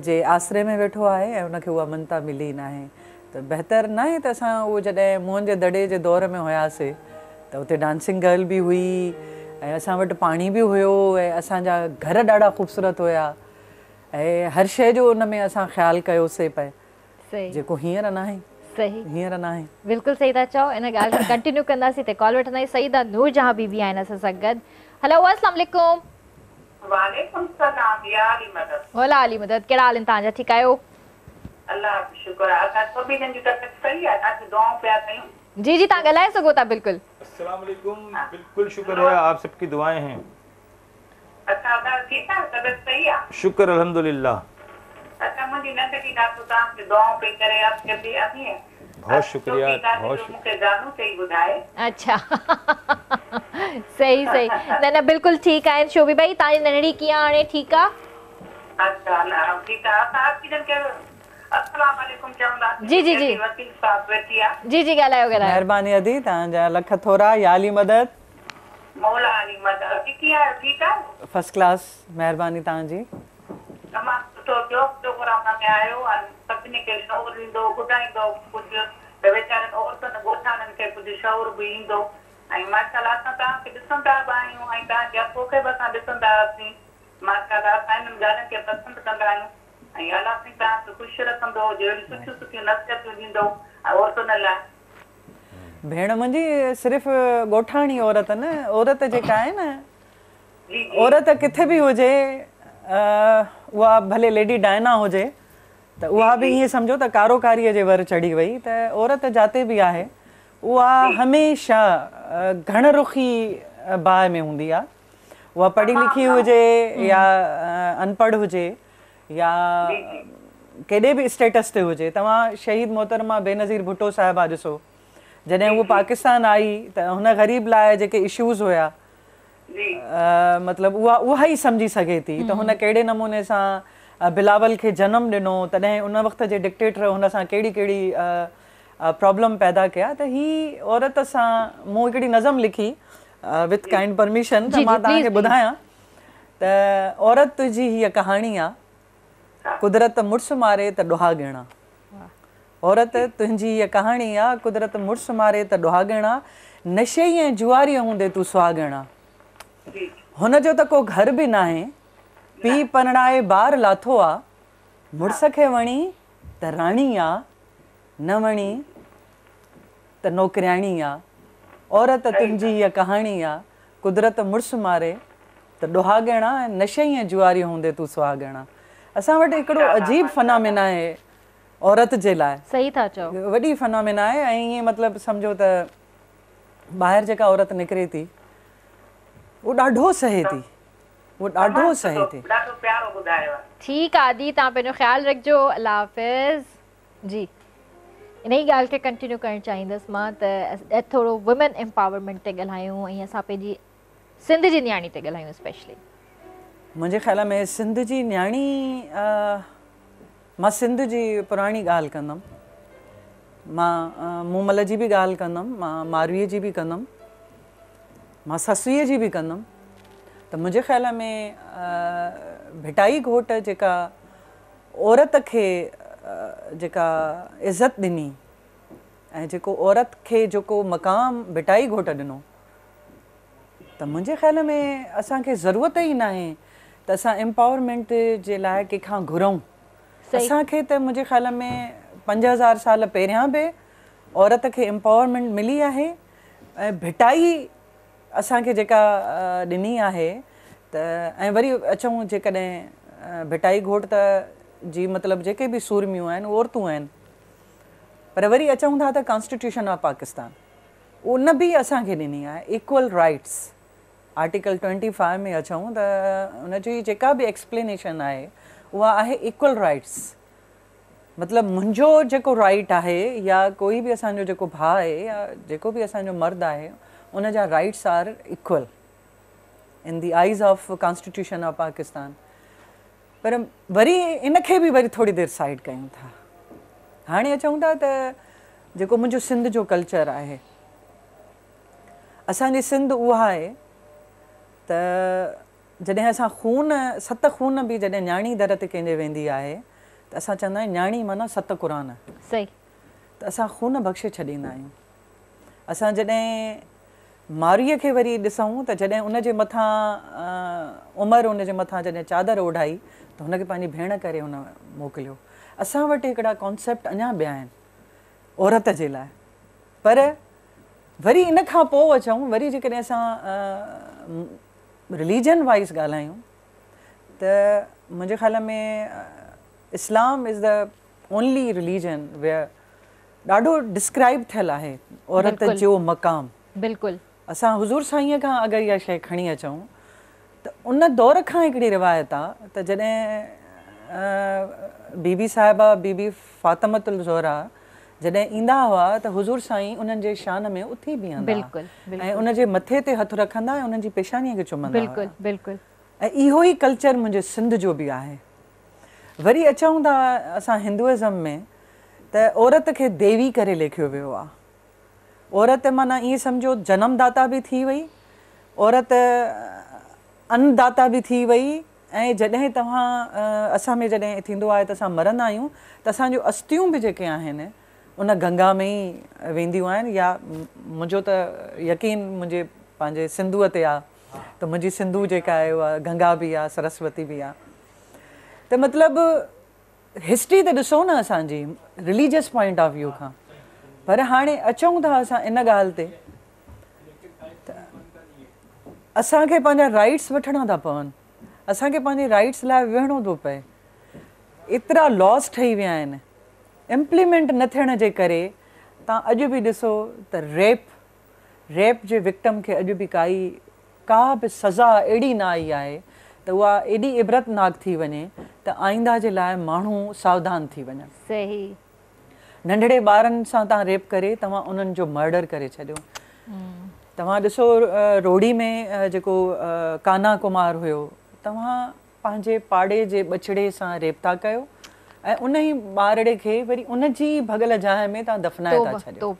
जे आसिरे में वेठो आहे ऐं उनखे उहा मञता मिली न आहे त बहितर न आहे त असां उहो जॾहिं मुंहनि जे दड़े जे दौर में हुयासीं त उते डांसिंग गर्ल बि हुई ऐं असां वटि पाणी बि हुयो ऐं असांजा घर ॾाढा ख़ूबसूरत हुया ऐं हर शइ जो उन में असां ख़्यालु कयोसीं पिए जेको हींअर न आहे हींअर न आहे बिल्कुलु सही था चओ इन ॻाल्हि खे कंटिन्यू कंदासीं त कॉल वठंदासीं सईदा नूरजहां बीबी आहिनि असां सां गॾु हेलो अस्सलाम वालेकुम वालेकुम सलाम या अली मदद होला अली मदद कहिड़ा हाल आहिनि तव्हांजा ठीकु आहियो अल्लाह जो शुक्र आहे असां सभिनी जी तबियत सही आहे तव्हांजी दुआऊं पिया कयूं जी जी तव्हां ॻाल्हाए सघो था बिल्कुलु अस्सलाम वालेकुम बिल्कुल शुक्र है आप सबकी दुआएं हैं अच्छा अदा ठीक है तबियत सही है शुक्र अल्हम्दुलिल्लाह अच्छा मुझे नंदगी डॉक्टर साहब की दुआओं पे करे आपके भी अभी है बहुत शुक्रिया बहुत मुझे जानू सही बुधाए अच्छा सही सही न न बिल्कुल ठीक है शोभी भाई ताजी नंढड़ी किया आने ठीक है अच्छा ना ठीक है साहब की जन के अस्सलाम वालेकुम चवंदा जी जी जी वकील साहब वेठिया जी जी ॻाल्हायो ॻाल्हायो महिरबानी अदी तव्हांजा लख थोरा या अली मदद मौला अली मदद ठीक है फर्स्ट क्लास महिरबानी तव्हांजी तमाम सुठो जो प्रोग्राम में आयो और सभिनी खे शौर ॾींदो ॿुधाईंदो कुझु त वीचारनि औरतुनि ॻोठाणनि खे कुझु शौर बि ईंदो ऐं माशाल्लाह असां तव्हांखे ॾिसंदा बि आहियूं ऐं तव्हांजे अखो खे बि असां ॾिसंदा हुआसीं माशाल्लाह असां हिननि ॻाल्हियुनि खे पसंदि कंदा आहियूं ऐं अलाह साईं तव्हांखे ख़ुशि रखंदो जहिड़ी सुठियूं सुठियूं नसीहतूं ॾींदो औरतुनि लाइ भेण मुंहिंजी सिर्फ़ु ॻोठाणी औरत न औरत जेका आहे न औरत किथे बि हुजे उहा भले लेडी डायना हुजे त उहा बि ईअं सम्झो त कारोकारीअ जे वर चढ़ी वई त औरत जाते बि आहे उहा हमेशह घणरुखी बाहि में हूंदी आहे उहा पढ़ी लिखी हुजे या अनपढ़ हुजे या केॾे बि स्टेटस ते हुजे तव्हां शहीद मोहतरमा बेनज़ीर भुट्टो साहिबा ॾिसो जॾहिं उहा पाकिस्तान आई त हुन ग़रीब लाइ जेके इशूज़ हुया मतिलबु उहा ई सम्झी सघे थी त हुन कहिड़े नमूने सां बिलावल खे जनमु ॾिनो तॾहिं उन वक़्त जे डिक्टेटर हुन सां कहिड़ी कहिड़ी प्रॉब्लम पैदा कया त ही औरत सां मूं हिकिड़ी नज़म लिखी विथ काइंड परमिशन त मां तव्हांखे ॿुधायां त औरत जी हीअ कहाणी आहे कुदरत मुड़ुसु मारे त ॾुहागणा औरत तुंहिंजी हीअ कहाणी आहे कुदरत मुड़ुसु मारे त ॾुहागणा नशे ऐं जुआरीअ हूंदे तूं सुहागणा हुनजो त को घर बि न आहे पीउ परणाए ॿार लाथो आहे मुड़ुस खे वणी त राणी आहे न वणी त नौकरियाणी आहे औरत तुंहिंजी हीअ कहाणी आहे कुदरत मुड़ुसु मारे त ॾुहागणा ऐं नशे ऐं जुआरी हूंदे तूं सुहागणा असां वटि हिकिड़ो अजीब फनामिना आहे औरत जे लाइ सही था चओ वॾी फनामिना आहे ऐं ईअं मतिलबु सम्झो त ॿाहिरि जेका औरत निकिरे थी वो ॾाढो सहे थी वो ॾाढो सहे थी ॾाढो प्यारो ॿुधायो ठीकु आहे दी तव्हां पंहिंजो ख़्यालु रखिजो अल्लाह हाफ़िज़ जी इन ई ॻाल्हि खे कंटिन्यू करणु चाहींदसि मां त थोरो वुमेन एम्पावरमेंट ते ॻाल्हायूं ऐं असां पंहिंजी सिंध जी न्याणी ते ॻाल्हायूं स्पेशली मुंहिंजे ख़्याल में सिंध जी न्याणी मां सिंध जी पुराणी ॻाल्हि कंदमि, मां मूमल जी बि ॻाल्हि कंदमि, मां मारवीअ जी बि कंदमि, मां ससुईअ जी बि कंदमि। त मुंहिंजे ख़्याल में भिटाई घोट जेका औरत खे जेका इज़त ॾिनी ऐं जेको औरत खे जेको मक़ाम भिटाई घोट ॾिनो, त मुंहिंजे ख़्याल में असांखे ज़रूरत ई न आहे त असां एम्पावरमेंट जे लाइ कंहिंखां घुरूं। असांखे त मुंहिंजे ख़्याल में 5000 साल पहिरियां बि औरत खे एम्पावरमेंट मिली आहे ऐं भिटाई असांखे जेका ॾिनी आहे। त ऐं वरी अचूं जेकॾहिं भिटाई घोट त जी मतिलबु जेके बि सूरमियूं आहिनि औरतूं आहिनि, पर वरी अचूं था त कॉन्स्टिट्यूशन ऑफ पाकिस्तान उन बि असांखे ॾिनी आहे इक्वल राइट्स। आर्टिकल 25 में अचूं त उनजी जेका बि एक्सप्लेनेशन आहे उहा आहे इक्वल राइट्स। मतिलबु मुंहिंजो जेको राइट आहे या कोई बि असांजो जेको भाउ आहे या जेको बि असांजो मर्द आहे उन जा राइट्स आर इक्वल इन दी आइज़ ऑफ कॉन्स्टिट्यूशन ऑफ पाकिस्तान। पर वरी इनखे बि वरी थोरी देरि साइड कयूं था। हाणे अचूं था त जेको मुंहिंजो सिंध जो कल्चर आहे, असांजी सिंध उहा आहे त जॾहिं असां खून 7 खून बि जॾहिं न्याणी दर ते कंहिंजे वेंदी आहे त असां चवंदा आहियूं न्याणी माना 7 क़ुरान। सही। त असां खून बख़्शे छॾींदा आहियूं। असां जॾहिं मारीअ खे वरी ॾिसूं त जॾहिं उनजे मथां उमिरि उनजे मथां जॾहिं चादर ओढ़ाई त हुनखे पंहिंजी भेण करे हुन मोकिलियो। असां वटि हिकिड़ा कॉन्सेप्ट अञा ॿिया आहिनि औरत जे लाइ। पर वरी इन खां पोइ अचूं, वरी जेकॾहिं असां रिलीजन वाइज़ ॻाल्हायूं त मुंहिंजे ख़्याल में Islam is the only religion where ॾाढो डिस्क्राइब थियल आहे औरत जो मक़ाम। बिल्कुलु। असां हुज़ूर साईंअ खां अगरि इहा शइ खणी अचूं त उन दौर खां हिकिड़ी रिवायत आहे त जॾहिं बीबी साहिबा बीबी फातिमतुल ज़ोहरा जॾहिं ईंदा हुआ त हुज़ूर साईं उन्हनि जे शान में उथी बीहंदा ऐं उनजे मथे ते हथु रखंदा ऐं उन्हनि जी पेशानीअ खे चुमंदा। बिल्कुलु बिल्कुलु। ऐं इहो ई कल्चर मुंहिंजे सिंध जो बि आहे। वरी अचूं था असां हिंदुइज़म में त औरत खे देवी करे लेखियो वियो आहे। औरत माना ईअं सम्झो जनमदाता बि थी वई, औरत अन्नदाता बि थी वई। ऐं जॾहिं तव्हां असां में जॾहिं थींदो आहे त असां मरंदा आहियूं त असांजूं अस्थियूं बि जेके आहिनि उन गंगा में ई वेंदियूं आहिनि। या मुंहिंजो त यकीन मुंहिंजे पंहिंजे सिंधूअ ते आहे त मुंहिंजी सिंधू जेका आहे उहा गंगा बि आहे सरस्वती बि आहे। त मतिलबु हिस्ट्री त ॾिसो न असांजी रिलीजियस पॉइंट ऑफ व्यू खां। पर हाणे अचूं था असां इन ॻाल्हि ते त असांखे पंहिंजा राइट्स वठिणा था पवनि। असांखे पंहिंजे राइट्स लाइ विहणो थो पए। एतिरा लॉस ठही विया आहिनि, इम्प्लीमेंट न थियण जे करे तव्हां अॼु बि ॾिसो त रेप जे विक्टिम खे अॼु बि का बि सज़ा अहिड़ी न आई आहे त उहा एॾी इबरतनाक थी वञे त आईंदा जे लाइ माण्हू सावधान थी वञनि। सही। नंढड़े ॿारनि सां तव्हां रेप करे तव्हां उन्हनि जो मर्डर करे छॾियो। तव्हां ॾिसो रोड़ी में जेको काना कुमार हुयो, तव्हां पंहिंजे पाड़े जे बछड़े सां रेप था कयो ऐं उन ई ॿारड़े खे वरी उन जी भॻल जाइ में तव्हां दफ़नाए था छॾियो।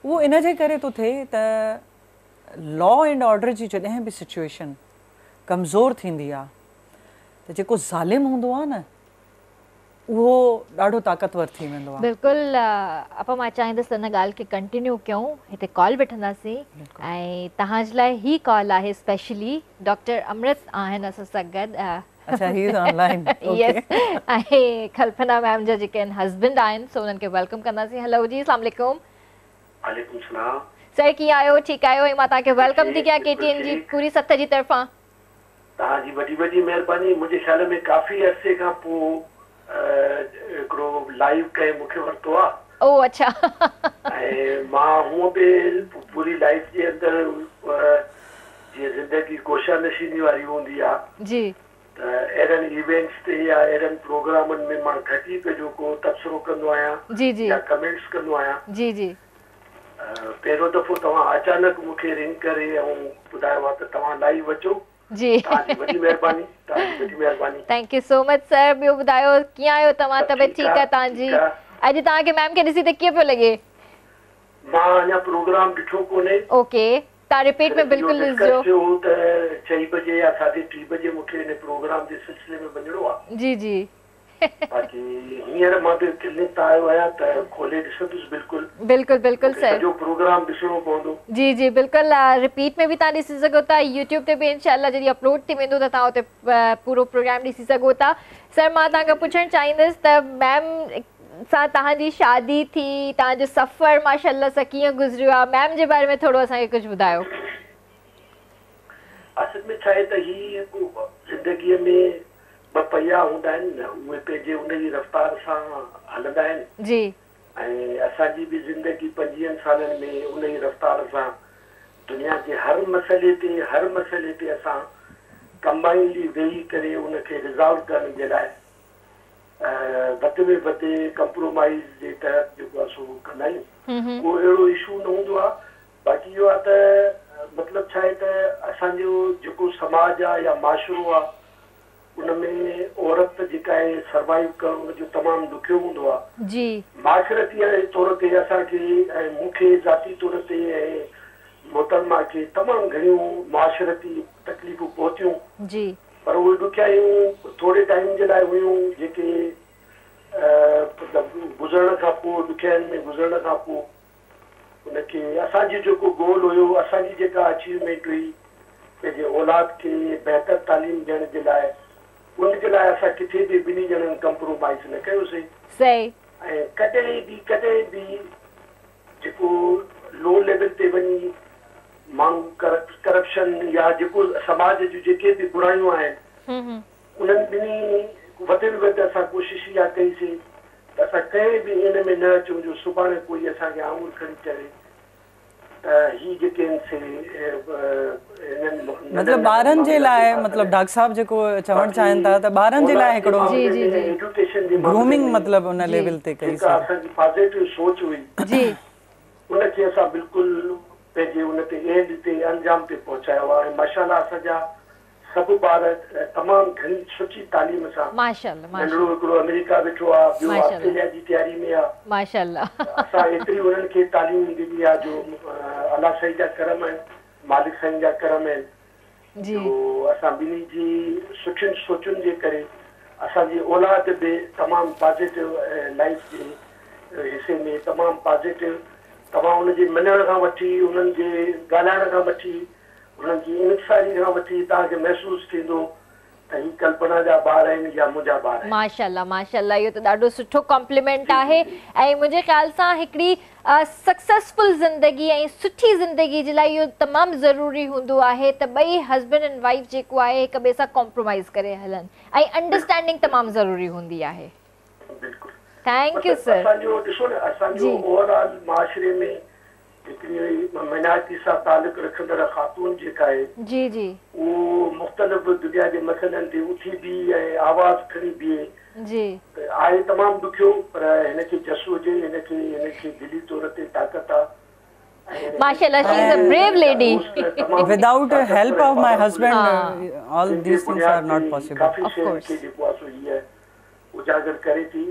उहो इन जे करे थो थिए त लॉ एंड ऑर्डर जी जॾहिं बि सिचुएशन कमज़ोर थींदी आहे त जेको ज़ालिम हूंदो आहे न उहो ॾाढो ताक़तवर थी वेंदो आहे। बिल्कुलु। अपा मां चाहींदसि त हिन ॻाल्हि खे कंटिन्यू कयूं। हिते कॉल वठंदासीं ऐं तव्हांजे लाइ ही कॉल आहे स्पेशली डॉक्टर अमृत आहिनि असां सां गॾु। अच्छा, ही इज़ ऑनलाइन। यस। ऐं कल्पना मैम जा जेके आहिनि हस्बैंड आहिनि सो उन्हनि खे वेलकम कंदासीं। हेलो जी, अस्सलाम वालेकुम। वालेकुम सलाम। सर कीअं आहियो? ठीकु आहियो? ऐं मां तव्हांखे वेलकम थी कयां KTN जी पूरी सथ जी तरफ़ां। तव्हांजी वॾी वॾी महिरबानी। मुंहिंजे ख़्याल में काफ़ी अरसे खां पोइ हिकिड़ो लाइव कंहिं मूंखे वरितो आहे। ओ अच्छा। ऐं मां हूअं बि पूरी लाइफ जे अंदरि जीअं ज़िंदगी कोशा नशीनी वारी हूंदी आहे जी, त अहिड़नि इवेंट्स ते या अहिड़नि प्रोग्रामनि में मां घटि ई पंहिंजो को तबसरो कंदो आहियां जी जी, या कमेंट्स कंदो आहियां। जी जी। पहिरियों दफ़ो तव्हां अचानक मूंखे रिंग करे ऐं ॿुधायो आहे त तव्हां लाइव अचो जी वॾी महिरबानी। Thank you so much sir. ॿियो ॿुधायो कीअं आहियो तव्हां? तबियत ठीकु आहे तव्हांजी? अॼु तव्हांखे मैम खे ॾिसी त कीअं पियो लॻे? मां अञा प्रोग्राम ॾिठो कोन्हे। ओके, तव्हां रिपीट में बिल्कुलु ॾिसजो। 6 बजे या 3:30 बजे मूंखे हिन प्रोग्राम जे सिलसिले में वञिणो आहे। जी जी बाक़ी हींअर मां बि क्लिनिक त आयो आहियां त खोले ॾिसंदुसि। बिल्कुलु बिल्कुलु बिल्कुलु सर, सॼो प्रोग्राम ॾिसणो पवंदो। जी जी बिल्कुलु। रिपीट में बि तव्हां ॾिसी सघो था, यूट्यूब ते बि इंशाल्लाह जॾहिं अपलोड थी वेंदो त तव्हां उते पूरो प्रोग्राम ॾिसी सघो था। सर मां तव्हांखां पुछणु चाहींदसि त मैम सां तव्हांजी शादी थी, तव्हांजो सफ़र माशाल्लाह सां कीअं गुज़रियो आहे? मैम जे बारे में थोरो असांखे कुझु ॿुधायो। असल में छा आहे त ही ज़िंदगीअ में ॿ पहिया हूंदा आहिनि न, उहे पंहिंजे उन जी रफ़्तार सां हलंदा आहिनि जी। ऐं असांजी बि ज़िंदगी 25 सालनि में उन जी रफ़्तार सां दुनिया जे हर मसइले ते असां कंबाइनली वेही करे उनखे रिज़ॉल्व करण जे लाइ वधि में वधि कंप्रोमाइज़ जे तहत जेको आहे सो कंदा आहियूं। को अहिड़ो इशू न हूंदो आहे। बाक़ी इहो आहे त मतिलबु छा आहे त असांजो जेको समाज आहे या माशरो आहे उनमें औरत जेका आहे सर्वाइव करणु उनजो तमामु ॾुखियो हूंदो आहे। जी। माशरती तौर ते असांखे ऐं मूंखे ज़ाती तौर ते ऐं मोहतरमा खे तमामु घणियूं माशरती तकलीफ़ूं पहुतियूं। जी। पर उहे ॾुखियायूं थोरे टाइम जे लाइ हुयूं जेके गुज़रण खां पोइ ॾुखियाईनि में गुज़रण खां पोइ उनखे असांजो जेको गोल हुयो, असांजी जेका अचीवमेंट हुई पंहिंजे औलाद खे बहितर तालीम ॾियण जे लाइ, उनजे लाइ असां किथे बि ॿिन्ही ॼणनि कंप्रोमाइज़ न कयोसीं। सही। ऐं कॾहिं बि जेको लो लेवल ते वञी माण्हू करप्शन या जेको समाज जूं जेके बि बुरायूं आहिनि उन्हनि ॿिन्ही वधि में वधि असां कोशिशि इहा कईसीं त असां कंहिं बि इन में न अचूं जो सुभाणे कोई असांखे आङुर खणी चवे त ही जेके मतिलबु ॿारनि जे लाइ, मतिलबु डॉक्टर साहब जेको चवणु चाहिनि था त ॿारनि जे लाइ हिकिड़ो ग्रूमिंग मतिलबु उन लेवल ते कई असांजी पॉज़िटिव सोच हुई जी उनखे असां बिल्कुलु पंहिंजे उन ते एंड ते अंजाम ते पहुचायो आहे। ऐं माशाल्लाह असांजा सभु ॿार तमामु घणी सुठी तालीम सां, माशाल्लाह नंढड़ो हिकिड़ो अमेरिका वेठो आहे, ॿियो ऑस्ट्रेलिया जी तयारी में आहे। माशाल्लाह असां एतिरी उन्हनि खे तालीम ॾिनी आहे जो अलाह साईं जा करम आहिनि, मालिक साईं जा करम आहिनि जो असां ॿिन्ही जी सुठियुनि सोचुनि जे करे असांजी औलाद बि तमामु पॉज़िटिव लाइफ जे हिसे में तमामु पॉज़िटिव, तव्हां उनजे मञण खां वठी उन्हनि जे ॻाल्हाइण खां वठी उन्हनि जी इंसानी खां वठी तव्हांखे महसूसु थींदो त ही कल्पना जा ॿार आहिनि या मुंहिंजा ॿार आहिनि। माशाल्लाह माशाल्लाह, इहो त ॾाढो सुठो कॉम्प्लीमेंट आहे। ऐं मुंहिंजे ख़्याल सां हिकिड़ी सक्सेसफुल ज़िंदगी ऐं सुठी ज़िंदगी जे लाइ इहो तमामु ज़रूरी हूंदो आहे त ॿई हस्बैंड एंड वाइफ जेको आहे हिक ॿिए सां कॉम्प्रोमाइज़ करे हलनि ऐं अंडरस्टैंडिंग तमामु ज़रूरी हूंदी आहे। Thank U sir. असांजो ॾिसो न, असांजो ओवरऑल माशरे में हिकिड़ी माइनॉरिटी सां तालुक रखंदड़ ख़ातून जेका आहे जी जी उहो मुख़्तलिफ़ दुनिया जे मसइलनि ते उथी बीहे ऐं आवाज़ खणी बीहे जी आहे तमामु ॾुखियो, पर हिनखे जसु हुजे, हिनखे दिली तौर ते ताक़त आहे। माशाल्लाह, she is a brave lady. Without the help of my husband, all these things are not possible. Of course. जेको आहे सो हीअ उजागर करे थी।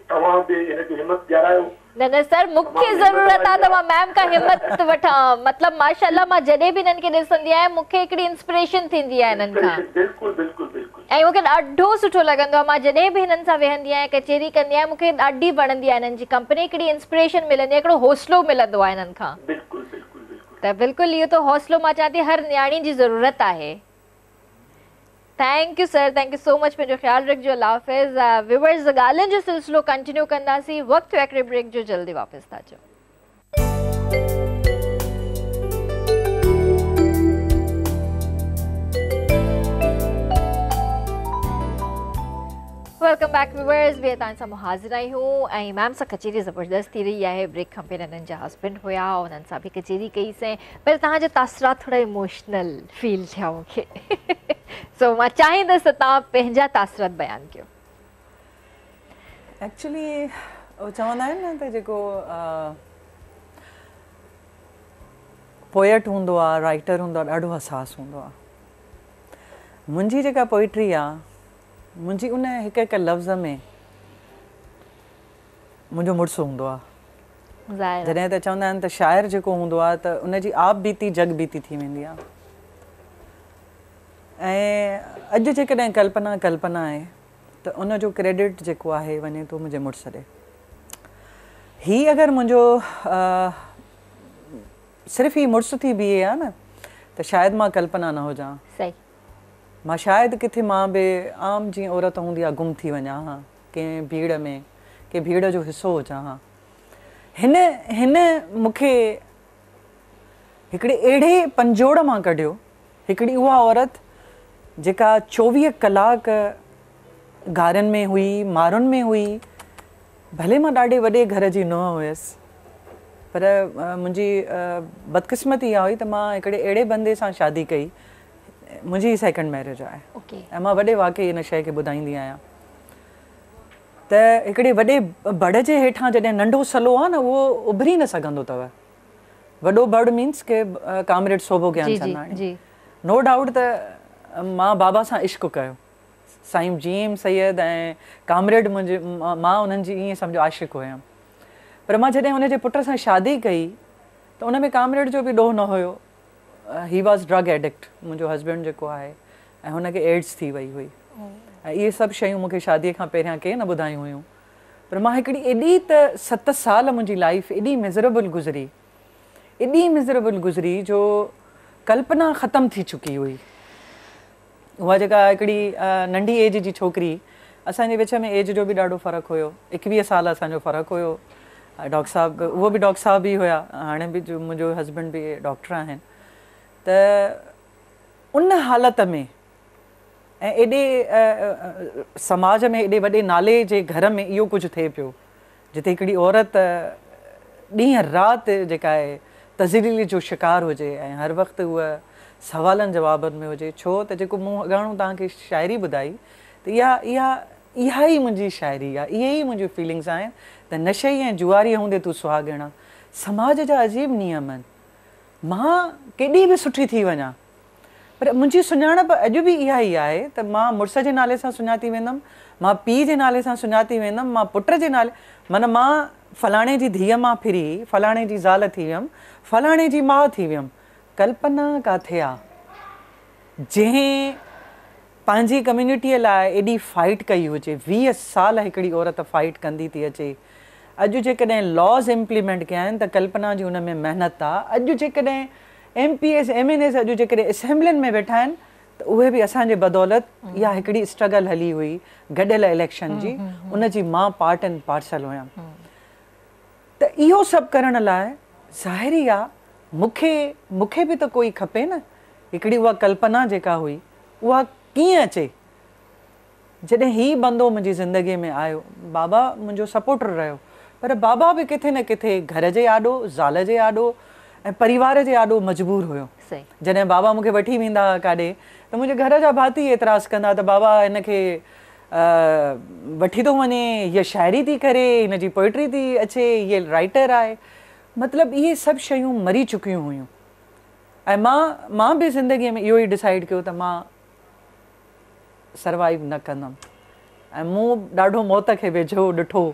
तव्हां बि हिनखे हिमत ॾियारायो। न सर, मूंखे ज़रूरत आहे त मां मैम खां हिम्मत वठां। मतिलबु माशाल्लाह मां जॾहिं बि हिननि खे ॾिसंदी आहियां मूंखे हिकिड़ी इंस्पिरेशन थींदी आहे हिननि खां। बिल्कुलु बिल्कुलु बिल्कुलु। ऐं मूंखे ॾाढो सुठो लॻंदो आहे, मां जॾहिं बि हिननि सां वेहंदी आहियां, कचेरी कंदी आहियां, मूंखे ॾाढी वणंदी आहे हिननि जी कंपनी। हिकिड़ी इंस्पिरेशन मिलंदी आहे, हिकिड़ो हौसलो मिलंदो आहे हिननि खां। बिल्कुलु बिल्कुलु बिल्कुलु। त बिल्कुलु इहो त हौसलो मां चवां थी हर न्याणी जी ज़रूरत आहे। Thank U sir, thank you so much. पंहिंजो ख़्यालु रखिजो। अल्लाह हाफ़िज़। व्यूअर्स, ॻाल्हियुनि जो सिलसिलो कंटिन्यू कंदासीं। वक़्तु हिकिड़े ब्रेक जो, जल्दी वापसि था अचो। Welcome back viewers. वे तव्हां सां मुहाज़िर आहियूं ऐं मैम सां कचेरी ज़बरदस्त थी रही आहे। ब्रेक खां पहिरियों हिननि जा हस्बैंड हुया, उन्हनि सां बि कचेरी कईसीं। पर तव्हांजा तासुरात थोरा इमोशनल फील थिया मूंखे। सो मां चाहींदसि त तव्हां पंहिंजा तासुरात बयानु कयो। एक्चुअली चवंदा आहिनि न त जेको पोएट हूंदो आहे, राइटर हूंदो आहे, ॾाढो हसास हूंदो आहे। मुंहिंजी जेका पोइट्री आहे, मुंहिंजी उन हिकु हिकु लफ़्ज़ में मुंहिंजो मुड़ुसु हूंदो आहे। जॾहिं त चवंदा आहिनि त शाइर जेको हूंदो आहे त उनजी आप बीती जग बीती थी वेंदी आहे। ऐं अॼु जेकॾहिं कल्पना कल्पना आहे त उनजो क्रेडिट जेको आहे वञे थो मुंहिंजे मुड़ुस ॾे। ही अगरि मुंहिंजो सिर्फ़ु ही मुड़ुसु थी बीहे आहे न त शायदि मां कल्पना न हुजां। सही। मां शायदि किथे मां बि आम जीअं औरत हूंदी आहे गुम थी वञा हा, कंहिं भीड़ में, कंहिं भीड़ जो हिसो हुजां हा। हिन मूंखे हिकिड़े अहिड़े पंजोड़ मां कढियो, हिकिड़ी उहा औरत जेका 24 कलाक गारनि में हुई, मारुनि में हुई। भले मां ॾाढे वॾे घर जी नुंहुं हुयसि, पर मुंहिंजी बदकिस्मती इहा हुई त मां हिकिड़े अहिड़े बंदे सां शादी कई। मुंहिंजी सेकेंड मैरिज आहे ऐं मां वॾे वाक़ई हिन शइ खे ॿुधाईंदी आहियां त हिकिड़े वॾे बड़ जे हेठां जॾहिं नंढो सलो आहे न, उहो उभरी न सघंदो अथव। वॾो बड़ मीन्स के कामरेड सोभो ज्ञान चंदाणी। नो डाउट त मां बाबा सां इश्क़ कयो, साईं जीएम सैयद ऐं कामरेड मुंहिंजे, मां उन्हनि जी ईअं सम्झो आशिक़ हुयमि। पर मां जॾहिं हुनजे पुट सां शादी कई त उन में कामरेड जो बि ॾोह न हुयो। ही वॉज़ ड्रग एडिक्ट, मुंहिंजो हस्बैंड जेको आहे, ऐं हुनखे एड्स थी वई हुई। ऐं इहे सभु शयूं मूंखे शादीअ खां पहिरियां कंहिं न ॿुधायूं हुयूं। पर मां हिकिड़ी एॾी त 7 साल मुंहिंजी लाइफ एॾी मिज़रेबल गुज़री, एॾी मिज़रेबल गुज़री जो कल्पना ख़तमु थी चुकी हुई। उहा जेका हिकिड़ी नंढी एज जी छोकिरी, असांजे विच में एज जो बि ॾाढो फ़र्क़ु हुयो, 21 साल असांजो फ़र्क़ु हुयो। डॉक्टर साहब, उहो बि डॉक्टर साहब ई हुया, हाणे बि जो मुंहिंजो हस्बैंड बि डॉक्टर आहिनि। त उन हालत में ऐं एॾे समाज में एॾे वॾे नाले जे घर में इहो कुझु थिए पियो, जिते हिकिड़ी औरत ॾींहं राति जेका आहे तज़लील जो शिकार हुजे ऐं हर वक़्तु उहा सवालनि जवाबनि में हुजे। छो त जेको मूं अॻाणो तव्हांखे शाइरी ॿुधाई त इहा ई मुंहिंजी शाइरी आहे, इहे ई मुंहिंजियूं फीलिंग्स आहिनि त नशे ऐं जुआरी हूंदे तूं सुहागणा। समाज जा अजीब नियम आहिनि। मां केॾी बि सुठी थी वञा, पर मुंहिंजी सुञाणप अॼु बि इहा ई आहे त मां मुड़ुस जे नाले सां सुञाती वेंदमि, मां पीउ जे नाले सां सुञाती वेंदमि, मां पुट जे नाले, माना मां फलाणे जी धीअ मां फिरी फलाणे जी ज़ाल थी वियमि, फलाणे जी माउ थी वियमि। कल्पना किथे आहे जंहिं पंहिंजी कम्यूनिटीअ लाइ एॾी फाइट कई हुजे। 20 साल हिकिड़ी औरत फाइट कंदी थी अचे। अॼु जेकॾहिं लॉज़ इम्प्लीमेंट कया आहिनि त कल्पना जी हुन में महिनत आहे। अॼु जेकॾहिं MPS MNS अॼु जेकॾहिं असेंबलियुनि में वेठा आहिनि त उहे बि असांजे बदौलत। इहा हिकिड़ी स्ट्रगल हली हुई गॾियल इलेक्शन जी, उनजी मां पार्ट एंड पार्सल हुयमि। त इहो सभु करण लाइ ज़ाहिरी आहे मूंखे बि त कोई खपे न। हिकिड़ी उहा कल्पना जेका हुई उहा कीअं अचे। जॾहिं ही बंदो मुंहिंजी ज़िंदगीअ में आयो, बाबा मुंहिंजो सपोर्टर रहियो, पर बाबा बि किथे न किथे घर जे आॾो, ज़ाल जे आॾो ऐं परिवार जे आॾो मजबूर हुयो। जॾहिं बाबा मूंखे वठी वेंदा हुआ काॾे त मुंहिंजे घर जा भाती एतिराज़ कंदा त बाबा हिनखे वठी थो वञे, हीअ शाइरी थी करे, हिनजी पोइट्री थी अचे, हीअ राइटर आहे। मतिलबु इहे सभु शयूं मरी चुकियूं हुयूं। ऐं मां बि ज़िंदगीअ में इहो ई डिसाइड कयो त मां सर्वाइव न कंदमि। ऐं मूं ॾाढो मौत खे वेझो ॾिठो।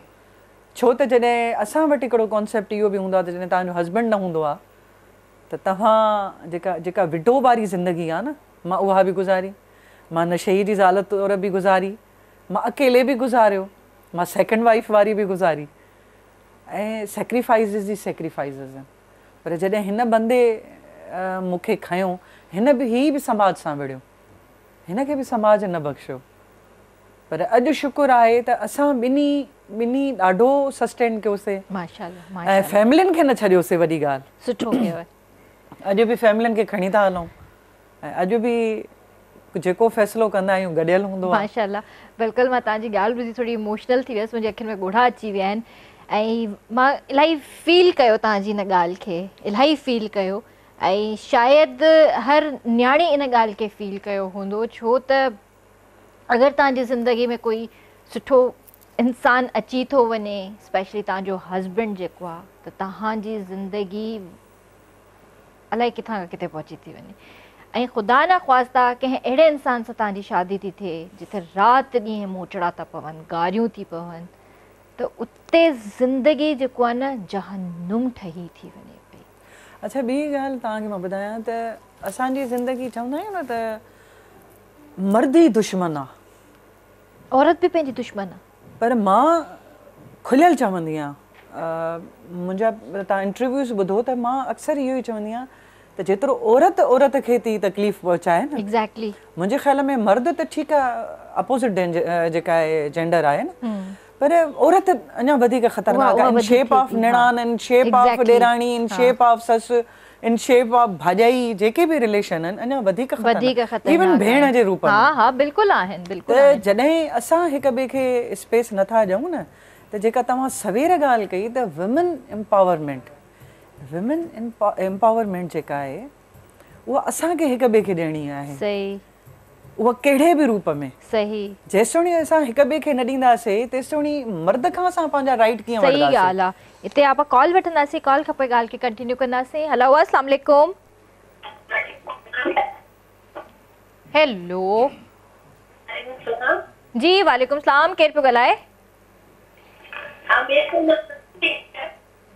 छो त जॾहिं असां वटि हिकिड़ो कॉन्सेप्ट इहो बि हूंदो आहे त जॾहिं तव्हांजो हस्बैंड न हूंदो आहे त तव्हां जेका विडो वारी ज़िंदगी आहे न, मां उहा बि गुज़ारी। मां नशे जी ज़ाल तौर बि गुज़ारी, मां अकेले बि गुज़ारियो, मां सेकेंड वाइफ वारी बि गुज़ारी। ऐं सेक्रीफाइज़िस जी सेक्रीफाइज़िस आहिनि। पर जॾहिं हिन बंदे मूंखे खयो, ही बि समाज सां विढ़ियो, हिनखे बि समाज न बख़्शियो। पर अॼु शुक्र आहे त असां ॿिनी ॾाढो सस्टेन कयोसीं। माशाअल्लाह। ऐं फैमिलियुनि खे न छॾियोसीं। वॾी ॻाल्हि सुठो कयो। अॼु बि फैमिलियुनि खे खणी था हलूं ऐं अॼु बि जेको फ़ैसिलो कंदा आहियूं गॾियल हूंदो आहे। माशाअल्लाह। बिल्कुलु मां तव्हांजी ॻाल्हि ॿुधी थोरी इमोशनल थी वियसि, मुंहिंजी अखियुनि में ॻोढ़ा अची विया आहिनि। ऐं मां इलाही फील कयो तव्हांजी हिन ॻाल्हि खे, इलाही फील कयो। ऐं शायदि हर न्याणी इन ॻाल्हि खे फील कयो हूंदो। छो त अगरि तव्हांजी ज़िंदगी में कोई सुठो इंसानु अची थो वञे, स्पेशली तव्हांजो हस्बैंड जेको आहे, त तव्हांजी ज़िंदगी अलाए किथां खां किथे पहुची थी वञे। ऐं ख़ुदा न ख़्वास्ता कंहिं अहिड़े इंसान सां तव्हांजी शादी थी थिए जिथे राति ॾींहं मोचड़ा था पवनि, गारियूं थी पवनि, त उते ज़िंदगी जेको आहे न जहन्नुम ठही थी वञे पई। अच्छा, ॿी ॻाल्हि तव्हांखे मां ॿुधायां त असांजी ज़िंदगी चवंदा आहियूं न त मर्द ई दुश्मन आहे, औरत बि पंहिंजी दुश्मन आहे। पर मां खुलियल चवंदी आहियां, मुंहिंजा तव्हां इंटरव्यूज़ ॿुधो त मां अक्सर इहो ई चवंदी आहियां त जेतिरो औरत खे थी तकलीफ़ पहुचाए न, एग्ज़ैक्टली, मुंहिंजे ख़्याल में मर्द त ठीकु आहे, अपोज़िट जेका आहे जेंडर आहे न, पर औरत अञा वधीक ख़तरनाक आहे। In shape of निणान, in shape of ॾेराणी, in shape of ससु, इन शेप ऑफ भाॼाई, जेके बि रिलेशन आहिनि अञा वधीक ख़तरनाक, इवन भेण जे रूप में। हा हा, बिल्कुलु आहिनि, बिल्कुलु। त जॾहिं असां हिक ॿिए खे स्पेस नथा ॾियूं न, त जेका तव्हां सवेर ॻाल्हि कई त वुमेन एम्पावरमेंट जेका आहे उहा असांखे हिक ॿिए खे ॾियणी आहे। सही, उहा कहिड़े बि रूप में। सही, जेसिताईं असां हिक ॿिए खे न ॾींदासीं तेसिताईं मर्द खां असां पंहिंजा राइट कीअं वठंदासीं। सही ॻाल्हि आहे। हिते आप कॉल वठंदासीं, कॉल खपे, ॻाल्हि खे कंटिन्यू कंदासीं। हेलो, अस्सलाम वालेकुम। हेलो जी, वालेकुम सलाम, केरु पियो ॻाल्हाए?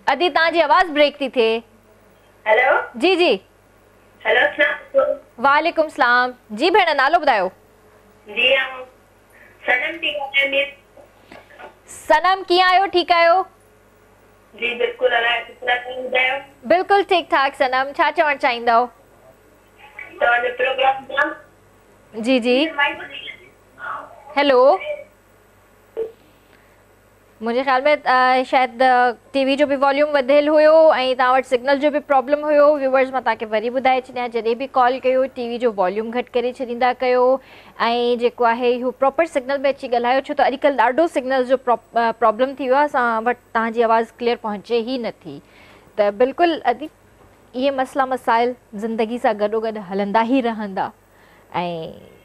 अदी तव्हांजी आवाज़ ब्रेक थी थिए। हेलो जी जी, हेलो, वालेकुम सलाम। जी भेण, नालो ॿुधायो। जी सनम थी ॻाल्हायां। सनम, कीअं आहियो? ठीकु आहियो? जी बिल्कुलु, ॿुधायो। बिल्कुलु ठीकु ठाक सनम, छा चवणु चाहींदव? तव्हांजो प्रोग्राम। जी जी, हेलो, मुंहिंजे ख़्याल में शायदि टीवी जो बि वॉल्यूम वधियल हुयो ऐं तव्हां वटि सिग्नल जो बि प्रॉब्लम हुयो। व्यूवर्स, मां तव्हांखे वरी ॿुधाए छॾियां, जॾहिं बि कॉल कयो टीवी जो वॉल्यूम घटि करे छॾींदा कयो ऐं जेको आहे इहो प्रॉपर सिग्नल में अची ॻाल्हायो, छो त अॼुकल्ह ॾाढो सिग्नल जो प्रॉब्लम थी वियो आहे, असां वटि तव्हांजी आवाज़ क्लियर पहुचे ई नथी। त बिल्कुलु अदी, इहे मसइला मसाइल ज़िंदगी सां गॾोगॾु हलंदा ई रहंदा ऐं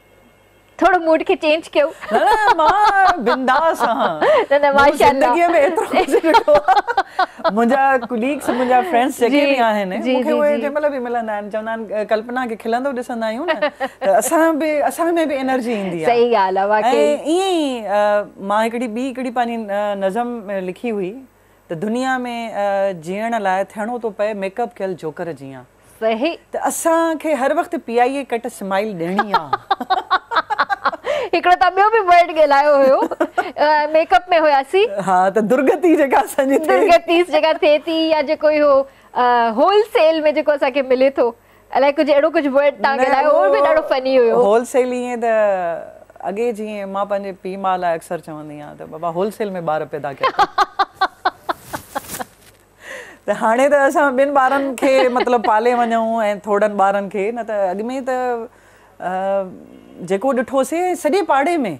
थोड़ो मूड खे चेंज कयो। न मां बिंदास आहियां। न माशाअल्लाह, ज़िंदगीअ में एतिरो कुझु ॾिठो। मुंहिंजा कुलीग्स, मुंहिंजा फ्रेंड्स जेके बि आहिनि, मूंखे उहे जंहिं महिल बि मिलंदा आहिनि, चवंदा आहिनि कल्पना खे खिलंदो ॾिसंदा आहियूं न, त असां में बि एनर्जी ईंदी आहे। सही ॻाल्हि आहे, वाकई। ऐं ईअं ई मां हिकिड़ी पंहिंजी नज़म लिखी हुई त दुनिया में जीअण लाइ थियणो थो पए मेकअप कयल जोकर जीअं। सही, त असांखे हर वक़्तु पीआईए कट स्माइल ॾियणी आहे। हिकिड़ो तव्हां ॿियो बि वर्ड ॻाल्हायो हुयो, मेकअप में हुयासीं। हा, त दुर्गति जेका असांजी दुर्गति जेका थिए थी, या जेको इहो होलसेल में जेको असांखे मिले थो, अलाए कुझु अहिड़ो कुझु वर्ड तव्हां ॻाल्हायो, उहो बि ॾाढो फनी हुयो। होलसेल ईअं त अॻे जीअं मां पंहिंजे पीउ माउ लाइ अक्सर चवंदी आहियां त बाबा होलसेल में ॿार पैदा कया। त हाणे त असां ॿिनि ॿारनि खे मतिलबु पाले वञूं ऐं थोड़नि ॿारनि खे, न त अॻु में त जेको ॾिठोसीं सॼे पाड़े में,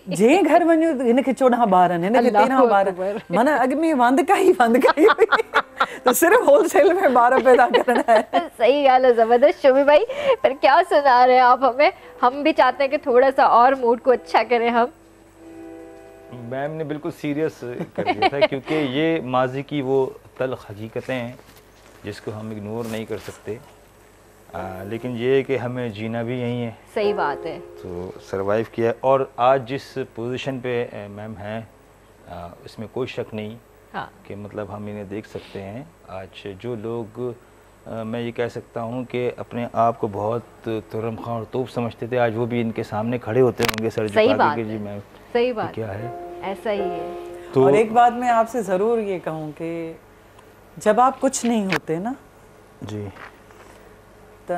जंहिं घर वञूं हिनखे 14 ॿार आहिनि, हिनखे 13 ॿार, माना अॻु में वांदिका ई हुई। तो सिर्फ होलसेल में ॿार पैदा करना है। सही ॻाल्हि है, जबरदस्त शोभी भाई, पर क्या सुना रहे हैं आप हमें? हम भी चाहते हैं कि थोड़ा सा और मूड को अच्छा करें हम। मैम ने बिल्कुल सीरियस कर दिया था, क्योंकि ये माजी की वो तल्ख हकीकतें हैं जिसको हम इग्नोर नहीं कर सकते, लेकिन ये है कि हमें जीना भी यही है। सही बात है। तो सरवाइव किया, और आज जिस पोजीशन पे मैम हैं इसमें कोई शक नहीं। हाँ। कि मतलब हम इन्हें देख सकते हैं आज जो लोग मैं ये कह सकता हूँ कि अपने आप को बहुत तुरम खां और तोप समझते थे, आज वो भी इनके सामने खड़े होते होंगे सर झुका के। जी मैम, सही बात, क्या है, ऐसा ही है। तो और एक बात मैं आपसे ज़रूर ये कहूँ कि जब आप कुछ नहीं होते ना जी, तो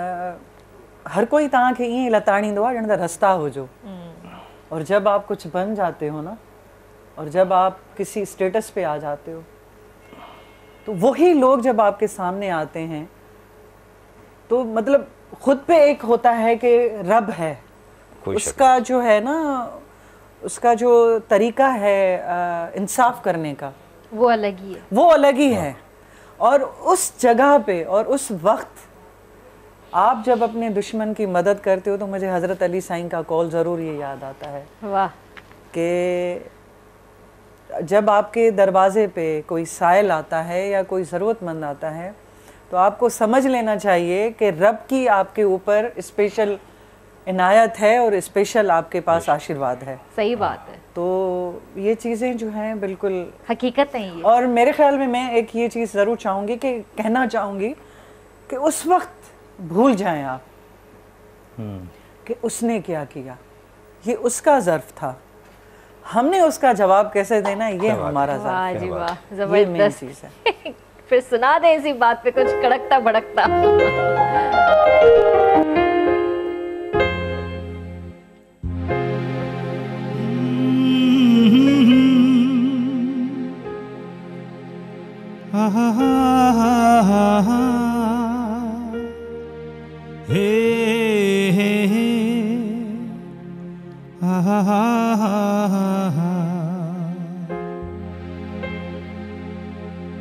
हर कोई तव्हां खे ईअं लताड़ींदो आहे ॼण त रस्ता हुजो, और जब आप कुछ बन जाते हो ना, और जब आप किसी स्टेटस पे आ जाते हो, तो वही लोग जब आपके सामने आते हैं तो मतलब खुद पे एक होता है कि रब है, उसका जो है ना, उसका जो तरीका है इंसाफ करने का, वो अलग ही है, वो अलग ही है। और उस जगह पे और उस वक्त आप जब अपने दुश्मन की मदद करते हो तो मुझे हज़रत अली साईं का कॉल ज़रूर ये याद आता है। वाह। कि जब आपके दरवाजे पे कोई साइल आता है या कोई ज़रूरतमंद आता है तो आपको समझ लेना चाहिए कि रब की आपके ऊपर स्पेशल इनायत है और स्पेशल आपके पास आशीर्वाद है। सही बात है। तो ये चीज़ें जो हैं बिल्कुल हकीकत है ये। और मेरे ख्याल में मैं एक ये चीज़ ज़रूर चाहूँगी कि कहना चाहूँगी कि उस वक्त भूल जाएं आप कि उसने क्या किया, ये उसका ज़र्फ था, हमने उसका जवाब कैसे देना ये हमारा ज़र्फ है। वाह जी वाह, ये मेन चीज़ है। फिर सुना दे इसी बात पे कुछ कड़कता भड़कता।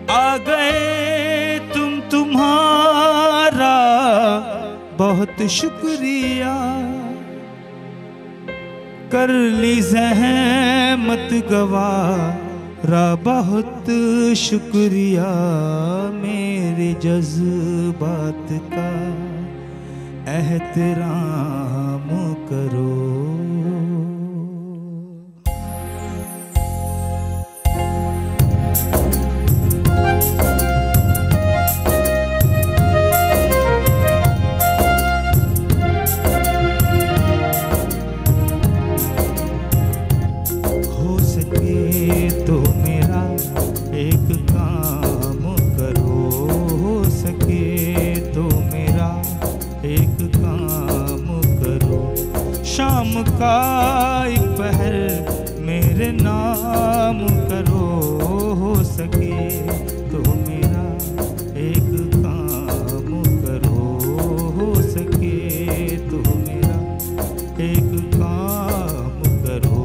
आ गए तुम, तुम्हारा बहुत शुक्रिया, कर ली ज़हमत गवारा बहुत शुक्रिया, मेरे जज्बात का एहतराम करो। का एक पहर मेरे नाम करो, हो सके तो मेरा एक काम करो, हो सके तो मेरा एक काम करो।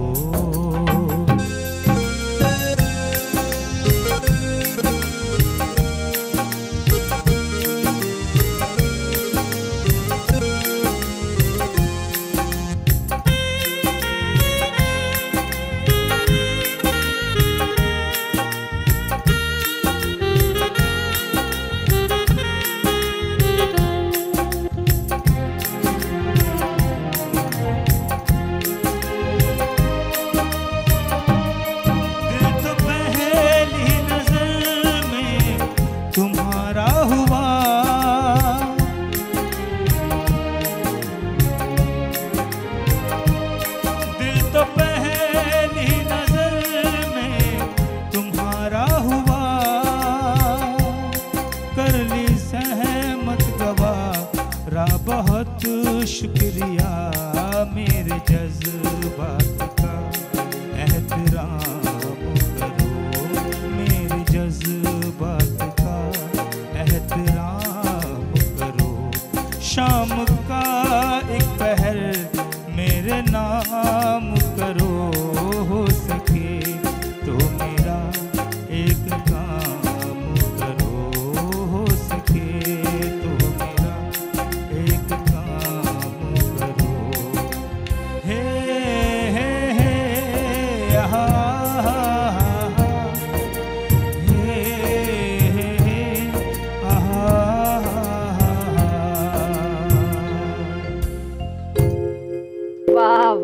शुक्रिया, मेरे जज्बात का एहतराम करो, मेरे जज्बात का एहतराम करो। शाम का एक पहर मेरे नाम करो, हो सके तो मेरा एक काम करो, हो सके तो मेरा एक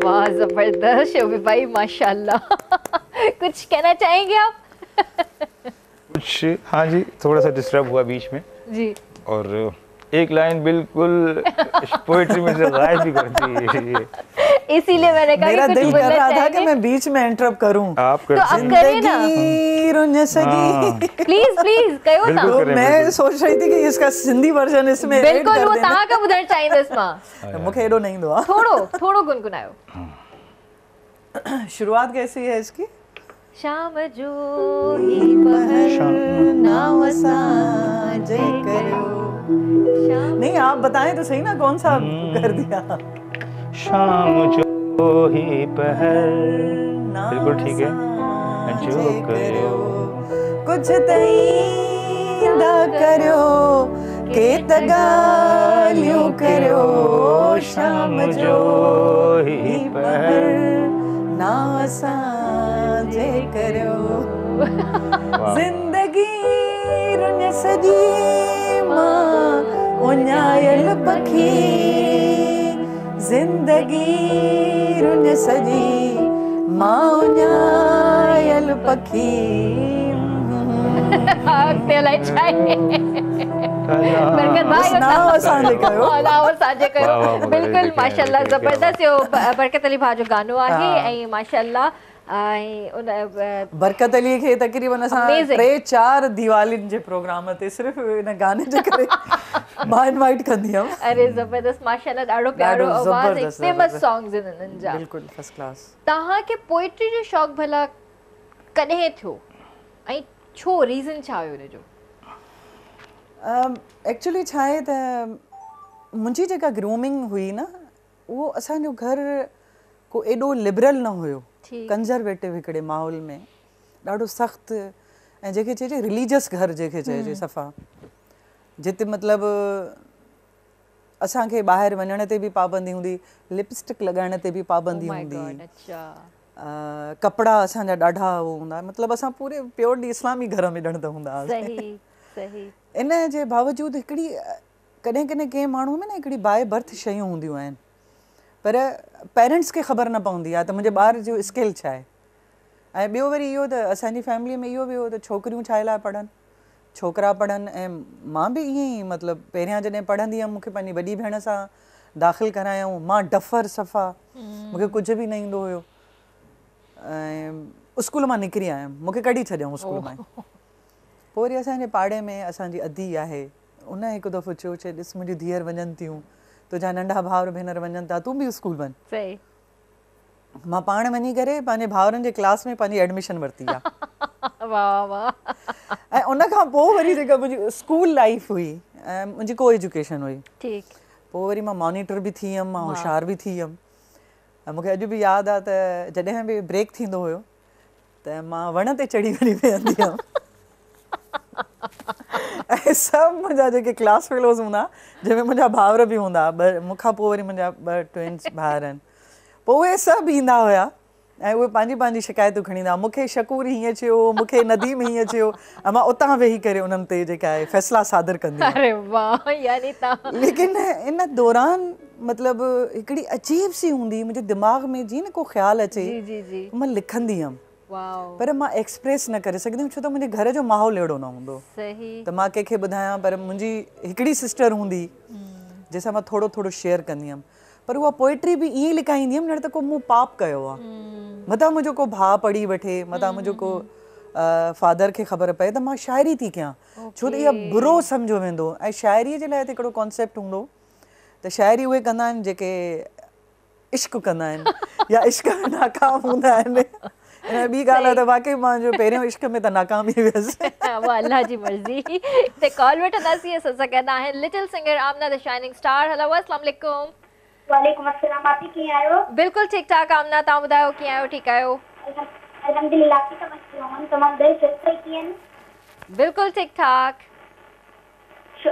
वाह जबरदस्त शोभी भाई, माशाल्लाह। कुछ कहना चाहेंगे आप? कुछ, हाँ जी, थोड़ा सा डिस्टर्ब हुआ बीच में जी, और एक लाइन बिल्कुल पोएट्री में से गायब भी कर दी, इसीलिए मैंने कहा मेरा दिल कर रहा था कि मैं बीच में इंटरप्ट करूं। आप तो आप करिए ना, प्लीज प्लीज कहो ना। तो मैं सोच रही थी कि इसका सिंधी वर्जन इसमें बिल्कुल वो ता का ॿुधण चाहींदसि मां। मूंखे एॾो न ईंदो आहे। थोड़ो थोड़ो गुनगुनायो। शुरुआत कैसी है इसकी? शाम जो ही पहर नाव साजे करो। नहीं, आप बताएं तो सही ना, कौन सा कर दिया? शाम जो ही पहर, बिल्कुल ठीक है, जो करो कुछ तईंदा करो के तगालियों करो। शाम जो ही पहर नाव साजे करो। जिंदगी रुन सजी मां उञायल पखी जिंदगी रुन सजी मां उञायल पखी बिल्कुल माशाल्लाह ज़बरदस्त इहो बरकत अली भाउ जो गानो आहे ऐं माशाल्लाह बरकत अली खे तक़रीबन असां 3-4 दिवालियुनि जे प्रोग्राम ते सिर्फ़ इन गाने जे करे मां इनवाइट कंदी हुयमि। अरे ज़बरदस्त माशाल्लाह ॾाढो प्यारो आवाज़ ऐं फेमस सॉन्ग्स आहिनि इन्हनि जा। बिल्कुलु फर्स्ट क्लास। तव्हांखे पोइट्री जो शौक़ु भला कॾहिं थियो ऐं छो रीज़न छा हुयो हुनजो? एक्चुअली छा आहे त मुंहिंजी जेका ग्रूमिंग हुई न उहो असांजो घर को एॾो लिबरल न हुयो, कंजर्वेटिव हिकिड़े माहौल में ॾाढो सख़्तु ऐं जेके चइजे रिलीजियस घर जेके चइजे सफ़ा, जिते मतिलबु असांखे ॿाहिरि वञण ते बि पाबंदी हूंदी, लिपस्टिक लॻाइण ते बि पाबंदी हूंदी, कपिड़ा असांजा ॾाढा हूंदा, मतिलबु असां पूरे प्योरली इस्लामी घर में ॼण त हूंदा हुआसीं। इन जे बावजूदि हिकिड़ी कॾहिं कॾहिं कंहिं माण्हू में न हिकिड़ी बाय बर्थ शयूं हूंदियूं आहिनि, पर पेरेंट्स खे ख़बर न पवंदी आहे त मुंहिंजे ॿार जो स्किल छा आहे। ऐं ॿियो वरी इहो त असांजी फैमिली में इहो बि हो त छोकिरियूं छा लाइ पढ़नि, छोकिरा पढ़नि। ऐं मां बि ईअं ई मतिलबु पहिरियां जॾहिं पढ़ंदी हुअमि मूंखे पंहिंजी वॾी भेण सां दाख़िल करायऊं, मां डफ़र सफ़ा, मूंखे कुझु बि न ईंदो हुयो ऐं स्कूल मां निकिरी आयमि, मूंखे कढी छॾियऊं स्कूल मां। पोइ वरी असांजे पाड़े में असांजी अदी आहे, उन हिकु दफ़ो चयो चए ॾिस मुंहिंजी धीअर वञनि थियूं, तुंहिंजा नंढा भाउर भेनर वञनि था, तूं बि स्कूल वञ। मां पाण वञी करे पंहिंजे भाउरनि जे क्लास में पंहिंजी एडमिशन वरिती आहे। ऐं उन खां पोइ वरी जेका मुंहिंजी स्कूल लाइफ हुई ऐं मुंहिंजी को एजुकेशन हुई, पोइ वरी मां मॉनिटर बि थी वियमि, मां होशियार बि थी वियमि। ऐं मूंखे अॼु बि यादि आहे त जॾहिं बि ब्रेक थींदो हुयो त मां वण ते चढ़ी वञी वेहंदी हुअमि ऐं सभु मुंहिंजा जेके क्लास फेलोज़ हूंदा, जंहिंमें मुंहिंजा भाउर बि हूंदा, मूंखां पोइ वरी मुंहिंजा 2 ट्विन्स भाउर आहिनि, पोइ उहे सभु ईंदा हुया ऐं उहे पंहिंजी पंहिंजी शिकायतूं खणी ईंदा, मूंखे शकूर हीअं चयो, मूंखे नदीम हीअं चयो, ऐं मां उतां वेही करे उन्हनि ते जेका आहे फ़ैसिला सादिर कंदी हुयमि। लेकिन इन दौरान मतिलबु हिकिड़ी अजीब सी हूंदी मुंहिंजे दिमाग़ में, जीअं न को ख़्यालु अचे मां लिखंदी हुयमि, पर मां एक्सप्रेस न करे सघंदी हुयमि छो त मुंहिंजे घर जो माहौल अहिड़ो न हूंदो त मां कंहिंखे ॿुधायां। पर मुंहिंजी हिकिड़ी सिस्टर हूंदी जंहिंसां मां थोरो थोरो शेयर कंदी हुयमि, पर उहा पोइट्री बि ईअं लिकाईंदी हुयमि ॼण त को मूं पाप कयो आहे, मथां मुंहिंजो को भाउ पढ़ी वठे, मथां मुंहिंजो को फादर खे ख़बर पए त मां शाइरी थी कयां, छो त इहा बुरो सम्झो वेंदो। ऐं शाइरीअ जे लाइ त हिकिड़ो कॉन्सेप्ट हूंदो त शाइरी उहे कंदा आहिनि जेके इश्क कंदा आहिनि या इश्क में नाकाम हूंदा आहिनि। ऐं ॿी ॻाल्हि आहे त वाक़ई मां जो पहिरियों इश्क में त नाकाम ई वियसि। वाह अल्लाह जी मर्ज़ी। ते कॉल वठंदासीं, असां सां गॾु आहिनि little singer Amna the shining star. Hello अस्सलाम वालेकुम। वालेकुम अस्सलाम, आप कीअं आहियो? बिल्कुलु ठीकु ठाक आमना, तव्हां ॿुधायो कीअं आहियो? ठीकु आहियो? अल्हम्दुलिल्लाह, की तमाम तमाम देर से कीअं? बिल्कुलु ठीकु ठाक।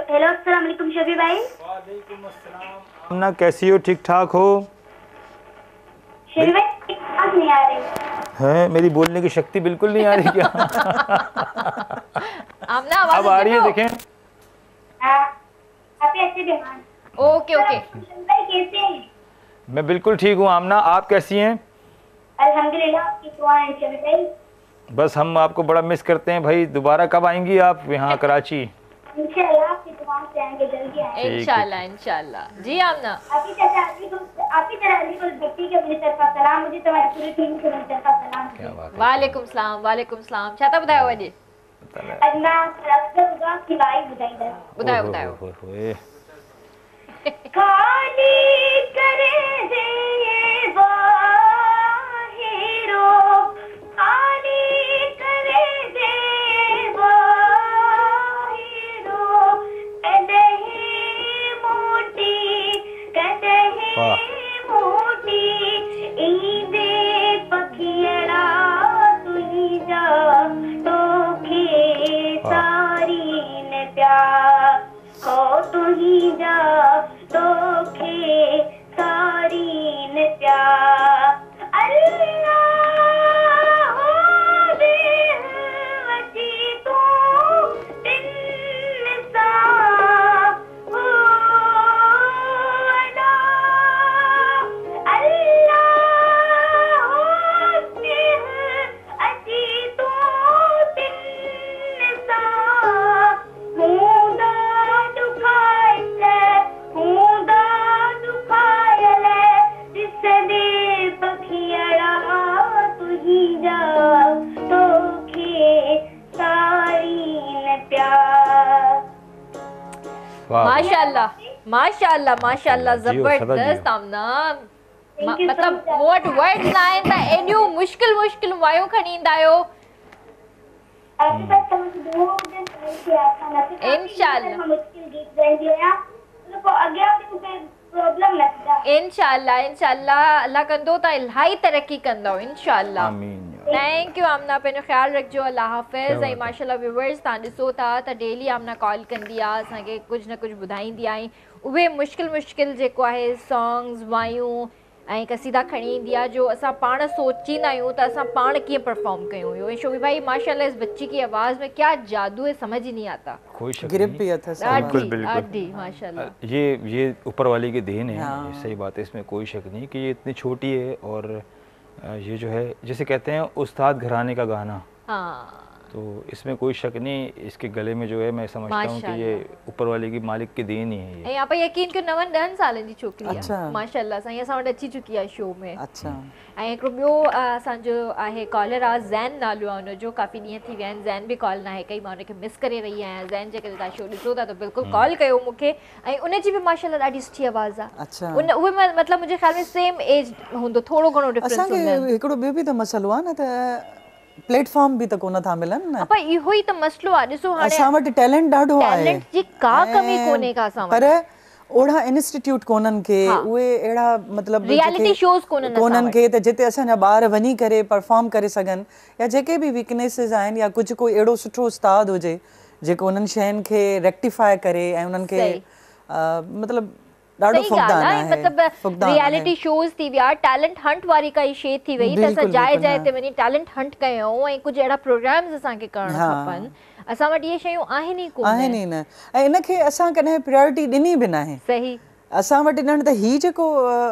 हेलो अस्सलाम वालेकुम शबी भाई। वालेकुम अस्सलाम। आमना कैसी हो? ठीक ठाक हो? शबी भाई आवाज नहीं आ रही है, मेरी बोलने की शक्ति बिल्कुल नहीं आ रही क्या? आमना आवाज अब आ रही है, देखें। हां, आप ऐसे बेमान। Okay okay. भाई कैसे हैं? मैं बिल्कुल ठीक हूँ आमना, आप कैसी हैं? अल्हम्दुलिल्लाह, आपकी दुआ है शबी भाई। बस हम आपको बड़ा मिस करते हैं भाई, दोबारा कब आएंगी आप यहाँ कराची? इंशाल्लाह आपकी दुआ से आएंगे, जल्दी आएंगे इंशाल्लाह इंशाल्लाह। जी आमना, आपकी तरह अली को बेटी के मेरी तरफ सलाम, मुझे तुम्हारी पूरी टीम से मेरी तरफ सलाम। क्या बात है। वालेकुम सलाम, वालेकुम सलाम। छा था ॿुधायो अॼु? अजना सरस्वती की वाई बुधाईंदा। ॿुधायो ॿुधायो। खाली करे दे वाहिरो, खाली करे दे वाहिरो, कदही मोटी मोटी ईंदे पखियड़ा तुही जा तोखे सारी न प्यार हो, तुही जा तोखे सारी न प्यार। अल्लाह दिल वची तूं तिन सां माशाल्लाह माशाल्लाह माशाल्लाह, ज़बरदस्त आमना। मतलब व्हाट वर्ड्स आहिनि त एॾियूं मुश्किल मुश्किल वायूं खणी ईंदा आहियो। इंशाल्लाह इंशाल्लाह अल्लाह कंदो त इलाही तरक्की कंदो इंशाल्लाह। थैंक यू आमना, पंहिंजो ख्याल रखिजो, अल्लाह हाफ़िज़। ऐं माशाल्लाह व्यूअर्स तव्हां ॾिसो था त डेली आमना कॉल कंदी आहे, असांखे कुझु न कुझु ॿुधाईंदी आहे। उहे मुश्किल मुश्किल जेको आहे सॉन्ग्स वायूं ऐं क़सीदा खणी ईंदी आहे जो असां पाण सोचींदा आहियूं त असां पाण कीअं परफॉर्म कयूं हुयो। ऐं शोभी भाई माशाल्लाह इस बच्ची की आवाज़ में क्या जादू है समझ ही नहीं आता। कोई शक ग्रिप नहीं। भी था बिल्कुल माशाल्लाह। ये ऊपर वाले की देन है, सही बात है, इसमें कोई शक नहीं कि ये इतनी छोटी है। और ये जो है जिसे कहते हैं उस्ताद घराने का गाना, तो इसमें कोई शक नहीं, इसके गले में जो है मैं समझता हूँ कि ये ऊपर वाले की मालिक की देन ही है ये। यहाँ पर यकीन कयो 9-10 साल जी छोकरी है माशाल्लाह, साईं असां वटि अची चुकी आहे शो में। अच्छा। ऐं हिकिड़ो ॿियो असांजो आहे कॉलर आहे ज़ैन नालो आहे हुनजो, काफ़ी ॾींहं थी विया आहिनि, ज़ैन बि कॉल नाहे कई, मां हुनखे मिस करे रही आहियां। ज़ैन जेकॾहिं तव्हां शो ॾिसो था त बिल्कुलु कॉल कयो मूंखे। ऐं उनजी बि माशाल्लाह ॾाढी सुठी आवाज़ आहे। अच्छा। उहे मतिलबु मुंहिंजे ख़्याल में सेम एज हूंदो, थोरो घणो डिफरेंस हूंदो। असांखे हिकिड़ो ॿियो बि त मसइलो आहे न त प्लेटफॉर्म भी तो कोन था मिलन न। अपा इहो ही त मसलो आ, ॾिसो हाणे असां वटि टैलेंट ॾाढो आहे, टैलेंट जी का कमी कोने का असां वटि, पर ओड़ा इंस्टीट्यूट कोनन के उहे एड़ा मतलब रियलिटी शोज कोनन के त जिते असां जा ॿार वञी करे परफॉर्म करे सघन, या जेके भी वीकनेसेस आहिन, या कुछ कोई एड़ो सुठो उस्ताद हुजे जेको उन्हनि शयुनि खे रेक्टिफाई करे ऐं उन्हनि खे मतलब ॾाढो फुकदान आहे। मतलब रियलिटी शोज थी विया, टैलेंट हंट वारी काई शे थी वई त असां जाए जाए ते वञी टैलेंट हंट कयूं ऐं कुछ एड़ा प्रोग्राम्स असांखे करण खपन। असां वटि ये शयूं आहिनि ई कोन, आहिनि न, ऐं इनखे असां कॾहिं प्रायोरिटी ॾिनी बि नाहे। सही। असां वटि ॾियण त ही जेको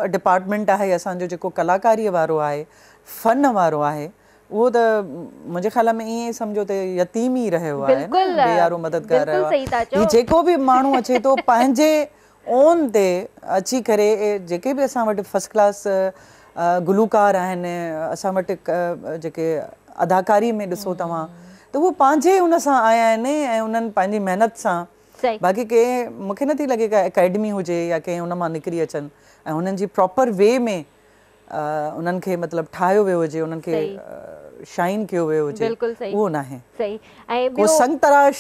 डिपार्टमेंट आहे असांजो, जेको कलाकारीअ वारो आहे, फन वारो आहे, उहो त मुंहिंजे ख़्याल में ईअं सम्झो त यतीम ई रहियो आहे, बेयारो मददगार आहे। जेको बि माण्हू अचे थो पंहिंजे ओन ते अची करे, जेके भी असां वटि फर्स्ट क्लास गुलूकार आहिनि, असां वटि जेके अदाकारी में ॾिसो तव्हां त उहो पंहिंजे हुन सां आया आहिनि ऐं उन्हनि पंहिंजी महिनत सां। बाक़ी के मूंखे नथी लॻे का अकेडमी हुजे या कंहिं हुन मां निकिरी अचनि ऐं हुननि जी प्रॉपर वे में उन्हनि खे मतिलबु ठाहियो वियो हुजे, उन्हनि खे शाइन कयो वियो हुजे, उहो नाहे। सही। ऐं को संग तराश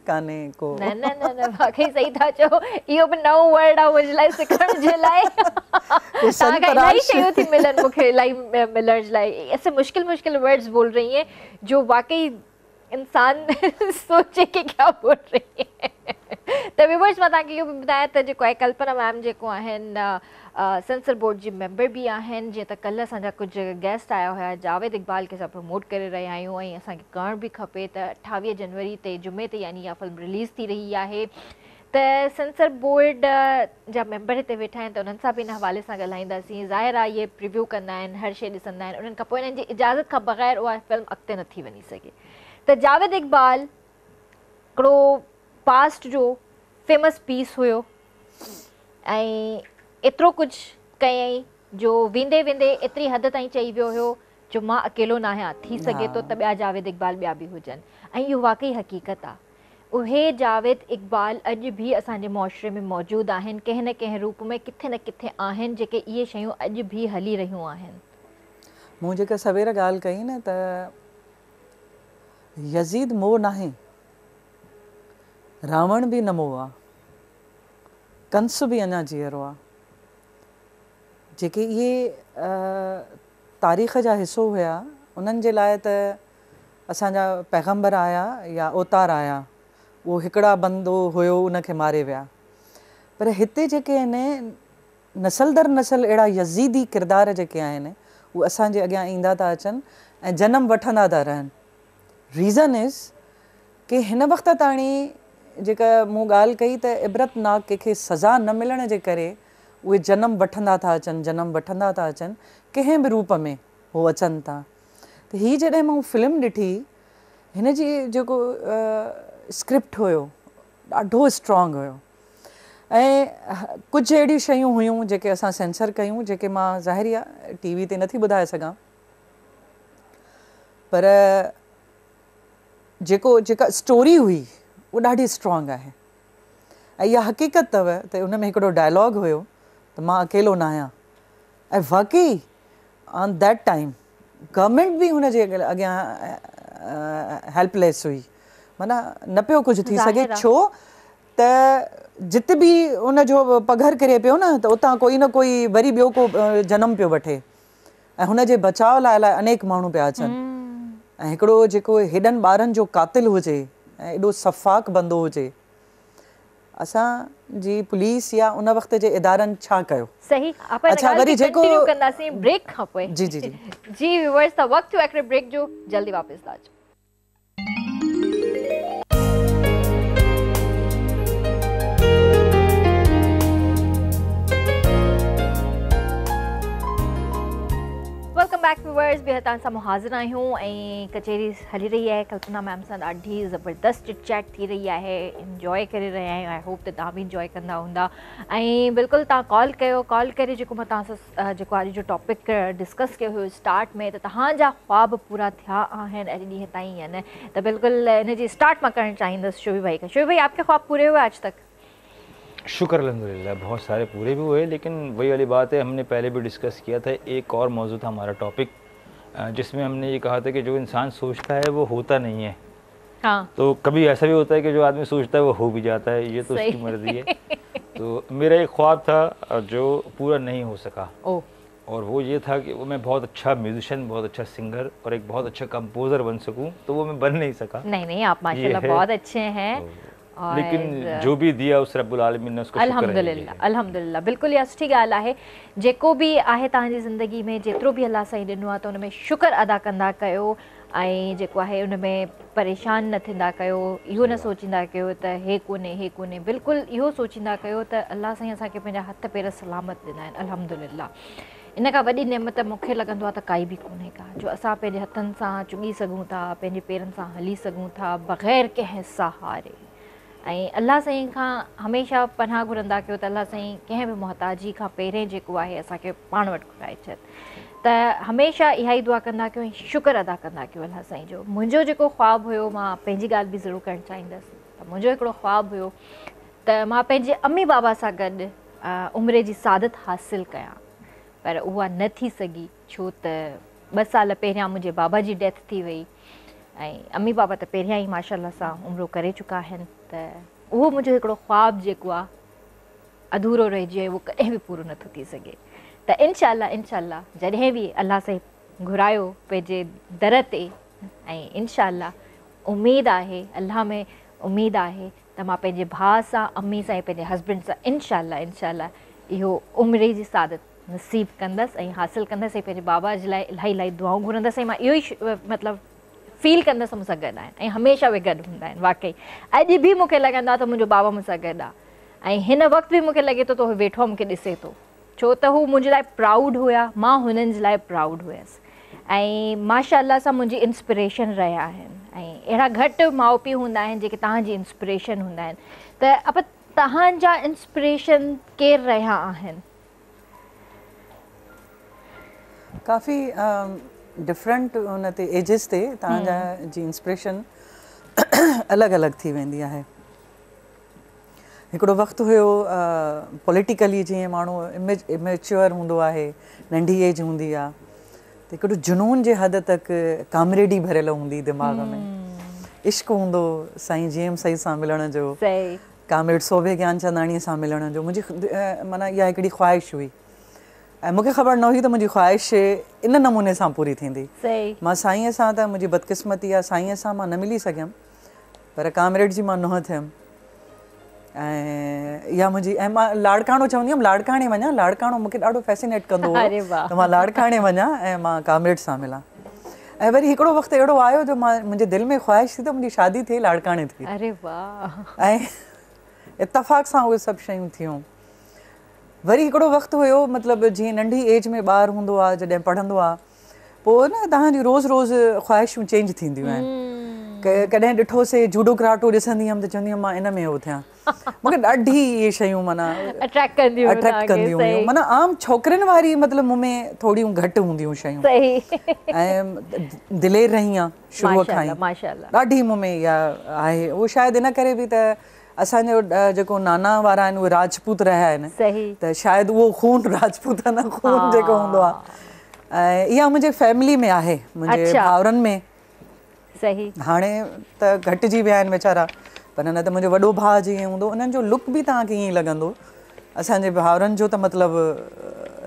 काने को। न न न न वाकई सही था चओ, इहो बि नओं वर्ड आहे मुंहिंजे लाइ सिखण जे लाइ। तव्हांखे इलाही शयूं थी मिलनि, मूंखे इलाही मिलण जे लाइ। ऐसे मुश्किल मुश्किल वर्ड्स बोल रही हैं जो वाकई इंसान सोचे कि क्या बोल रही है। त व्यूअर्स मां तव्हांखे इहो बि ॿुधायां त जेको आहे कल्पना मैम जेको आहिनि सेंसर बोर्ड जी मेंबर बि आहिनि। जीअं त कल्ह असांजा कुझु गेस्ट आया हुया, जावेद इक़बाल खे असां प्रमोट करे रहिया आहियूं ऐं असांखे करणु बि खपे त 28 जनवरी ते जुमे ते यानी इहा फिल्म रिलीज़ थी रही आहे। त सेंसर बोर्ड जा मेंबर हिते वेठा आहिनि त उन्हनि सां बि हिन हवाले सां ॻाल्हाईंदासीं। ज़ाहिर आहे इहे प्रिव्यू कंदा आहिनि, हर शइ ॾिसंदा आहिनि, उन्हनि खां पोइ इन्हनि जी इजाज़त खां बग़ैर उहा फिल्म अॻिते नथी वञी सघे। त जावेद इक़बाल हिकिड़ो पास्ट जो फेमस पीस हुयो ऐं एतिरो कुझु कयईं जो वेंदे वेंदे एतिरी हद ताईं चई वियो हुयो जो मां अकेलो न आहियां, थी सघे थो त ॿिया जावेद इक़बाल ॿिया बि हुजनि। ऐं इहो वाकई हक़ीक़त आहे। उहे जावेद इक़बाल अॼु बि असांजे मुआशरे में मौजूदु आहिनि, कंहिं न कंहिं रूप में किथे न किथे आहिनि, जेके इहे शयूं अॼु बि हली रहियूं आहिनि। मूं जेका सवेर ॻाल्हि कई न त यज़ीद मोह नाहे, रावण बि न मोह आहे, कंस बि अञा जीअरो आहे। जेके इहे तारीख़ जा हिसो हुया, उन्हनि जे लाइ त असांजा पैगम्बर आया या अवतार आया, उहो हिकिड़ा बंदो हुयो, उनखे मारे विया। पर हिते जेके आहिनि नसल दर नसल अहिड़ा यज़ीदी किरदार जेके आहिनि उहे असांजे अॻियां ईंदा था अचनि ऐं जनम वठंदा था रहनि। रीज़न इज़ कि हिन वक़्त ताणी जेका मूं ॻाल्हि कई त इबरतनाक कंहिंखे सज़ा न मिलण जे करे उहे जनम वठंदा था अचनि, जनम वठंदा था अचनि, कंहिं बि रूप में हो अचनि था। त हीअ जॾहिं मूं फिल्म ॾिठी, हिन जी जेको स्क्रिप्ट हुयो ॾाढो स्ट्रॉन्ग हुयो ऐं कुझु अहिड़ियूं शयूं हुयूं जेके असां सेंसर कयूं, जेके मां ज़ाहिरी आहे टीवी ते नथी ॿुधाए सघां, पर जेका स्टोरी हुई उहा ॾाढी स्ट्रॉन्ग आहे ऐं इहा हक़ीक़त अथव त उन में हिकिड़ो डायलॉग हुयो त मां अकेलो न आहियां ऐं वाक़ई ऑन दैट टाइम गवर्नमेंट बि हुन जे अॻियां हेल्पलेस हुई, माना न पियो कुझु थी सघे छो त जिते बि उनजो पघर किरे पियो न त उतां कोई न कोई वरी ॿियो को जनम पियो वठे ऐं हुन जे बचाव लाइ अनेक माण्हू पिया अचनि ऐं हिकिड़ो जेको हेॾनि ॿारनि जो कातिल हुजे ऐं एॾो सफ़ाक बंदो हुजे, असांजी पुलिस या उन वक़्त जे इदारनि छा कयो? सही। अच्छा वरी जेको कंदासीं ब्रेक खां पोइ। जी जी जी जी व्यूअर्स, त वक़्तु हिकिड़े ब्रेक जो, जल्दी वापसि था अचो। वेलकम बैक व्यूअर्स, ॿीहर तव्हां सां हाज़िर आहियूं ऐं कचहरी हली रही आहे। कल्पना मैम सां ॾाढी ज़बरदस्त चिट चैट थी रही आहे, इंजॉय करे रहिया आहियूं। आई होप त तव्हां बि इंजॉय कंदा हूंदा ऐं बिल्कुलु तव्हां कॉल कयो, कॉल करे जेको मां तव्हां सां जेको अॼु जो टॉपिक डिस्कस कयो हुयो स्टार्ट में, त तव्हांजा ख्वाब पूरा थिया आहिनि अॼु ॾींहं ताईं या न, त बिल्कुलु इन जी स्टार्ट मां करणु चाहींदसि शोभी भाई का। शोभी भाई, आपके ख्वाब पूरे हुए आज तक? शुक्र अल्हम्दुलिल्लाह, बहुत सारे पूरे भी हुए, लेकिन वही वाली बात है, हमने पहले भी डिस्कस किया था, एक और मौजूद था हमारा टॉपिक जिसमें हमने ये कहा था कि जो इंसान सोचता है वो होता नहीं है। हाँ। तो कभी ऐसा भी होता है कि जो आदमी सोचता है वो हो भी जाता है, ये तो उसकी मर्जी है। तो मेरा एक ख्वाब था जो पूरा नहीं हो सका, और वो ये था कि वो मैं बहुत अच्छा म्यूजिशियन, बहुत अच्छा सिंगर और एक बहुत अच्छा कंपोज़र बन सकूं, तो वो मैं बन नहीं सका। नहीं, आप माशाल्लाह बहुत अच्छे हैं। लेकिन जो भी दिया उस रब्बुल आलमीन ने उसको अल्हम्दुलिल्लाह, अल्हम्दुलिल्लाह, बिल्कुल इहा सुठी ॻाल्हि आहे। जेको बि आहे तव्हांजी ज़िंदगी में, जेतिरो बि अल्लाह साईं ॾिनो आहे त उन में शुक्र अदा कंदा कयो ऐं जेको आहे उन में परेशान न थींदा कयो, इहो न सोचींदा कयो त हे कोन्हे, बिल्कुलु इहो सोचींदा कयो त अल्लाह साईं असांखे पंहिंजा हथ पेर सलामत ॾिना आहिनि, अल्हम्दुलिल्लाह। इन खां वॾी नेमत मूंखे लॻंदो आहे त काई बि कोन्हे का, जो असां पंहिंजे हथनि सां चुगी सघूं था, पंहिंजे पेरनि सां हली सघूं था बग़ैर कंहिं सहारे। ऐं अल्लाह साईं खां हमेशह पनाह घुरंदा कयो त अल्लाह साईं कंहिं बि मोहताजी खां पहिरें जेको आहे असांखे पाण वटि घुराए छॾ। त हमेशह इहा ई दुआ कंदा कयो ऐं शुक्र अदा कंदा कयो अल्लाह साईं जो। मुंहिंजो जेको ख्वाबु हुयो, मां पंहिंजी ॻाल्हि बि ज़रूरु करणु चाहींदसि, त मुंहिंजो हिकिड़ो ख्वाबु हुयो त मां पंहिंजे अम्मी बाबा सां गॾु उमिरि जी सादत हासिलु कयां, पर उहा न थी सघी छो त 2 साल पहिरियां मुंहिंजे बाबा जी डेथ थी वई ऐं अम्मी बाबा त पहिरियां ई माशाल्लाह सां उमिरो करे चुका आहिनि, त उहो मुंहिंजो हिकिड़ो ख्वाबु जेको आहे अधूरो रहिजी वियो, उहो कॾहिं बि पूरो नथो थी सघे। त इंशाअल्लाह जॾहिं बि अल्लाह साईं घुरायो पंहिंजे दर ते, ऐं इंशाअल्लाह उमेदु आहे, अल्लाह में उमेदु आहे त मां पंहिंजे भाउ सां, अम्मी सां ऐं पंहिंजे हस्बैंड सां इंशाअल्लाह इहो उमिरि जी सादत नसीबु कंदसि ऐं हासिलु कंदसि ऐं पंहिंजे बाबा जे लाइ इलाही दुआऊं घुरंदसि ऐं मां इहो ई मतिलबु फील कंदसि मूंसां गॾु आहिनि ऐं हमेशह उहे गॾु हूंदा आहिनि। वाक़ई अॼु बि मूंखे लॻंदो आहे त मुंहिंजो बाबा मूंसां गॾु आहे ऐं हिन वक़्तु बि मूंखे लॻे थो त उहो वेठो आहे, मूंखे ॾिसे थो, छो त हू मुंहिंजे लाइ प्राउड हुया, मां हुननि जे लाइ प्राउड हुयसि ऐं माशाअल्लाह सां मुंहिंजी इंस्पिरेशन रहिया आहिनि। ऐं अहिड़ा घटि माउ पीउ हूंदा आहिनि जेके तव्हांजी इंस्पिरेशन हूंदा आहिनि, त अब तव्हांजा इंस्पिरेशन केरु रहिया आहिनि? काफ़ी डिफरेंट उन ते एजिस ते तव्हांजा जी इंस्पिरेशन अलॻि अलॻि थी वेंदी आहे। हिकिड़ो वक़्तु हुयो पॉलिटिकली जीअं माण्हू इमेच्योर हूंदो आहे, नंढी एज हूंदी आहे, त हिकिड़ो जुनून जे हद तक कामरेडी भरियल हूंदी दिमाग़ में, इश्क़ हूंदो साईं जीएम साईं सां मिलण जो, कामरेड सोभे ज्ञानचंदाणीअ सां मिलण जो। मुंहिंजी माना इहा हिकिड़ी ख्वाहिश हुई ऐं मूंखे ख़बर न हुई त मुंहिंजी ख्वाहिश इन नमूने सां पूरी थींदी। मां साईंअ सां त मुंहिंजी बदकिस्मती आहे, साईंअ सां मां न मिली सघियमि, पर कामरेड जी मां नुंहुं थियमि ऐं इहा मुंहिंजी, ऐं मां लाड़काणो चवंदी हुअमि, लाड़काणे वञा, लाड़काणो मूंखे ॾाढो फैसिनेट कंदो हुओ त मां लाड़काणे वञा ऐं मां कामरेड सां मिलां। ऐं वरी हिकिड़ो वक़्तु अहिड़ो आयो जो मां मुंहिंजे दिलि में ख्वाहिश थी त मुंहिंजी शादी थिए लाड़काणे थी, ऐं इतफ़ाक़ सां उहे सभु शयूं थियूं। वरी हिकिड़ो वक़्तु हुयो, मतिलबु जीअं नंढी एज में ॿारु हूंदो आहे, जॾहिं पढ़ंदो आहे, पोइ न तव्हांजी रोज़ु रोज़ु ख्वाहिशूं चेंज थींदियूं आहिनि। कॾहिं ॾिठोसीं जूडो कराटो ॾिसंदी हुअमि त चवंदी हुअमि मां इन में हो थियां। मूंखे ॾाढी इहे शयूं माना अट्रैक्ट कंदियूं हुयूं, माना आम छोकिरियुनि वारी मतिलबु मूं में थोरियूं घटि हूंदियूं शयूं। ऐं दिलेर रही आहियां शुरूअ खां ई, ॾाढी मूं में इहा आहे। उहो शायदि इन करे बि त असांजो जेको नाना वारा आहिनि उहे राजपूत रहिया आहिनि, त शायदि उहो खून राजपूत न खून जेको हूंदो आहे ऐं इहा मुंहिंजे फैमिली में आहे, मुंहिंजे भाउरनि में। सही, हाणे त घटिजी विया आहिनि वीचारा, पर न त मुंहिंजो वॾो भाउ जीअं हूंदो उन्हनि जो लुक बि तव्हांखे ईअं ई लॻंदो। असांजे भाउरनि जो त मतिलबु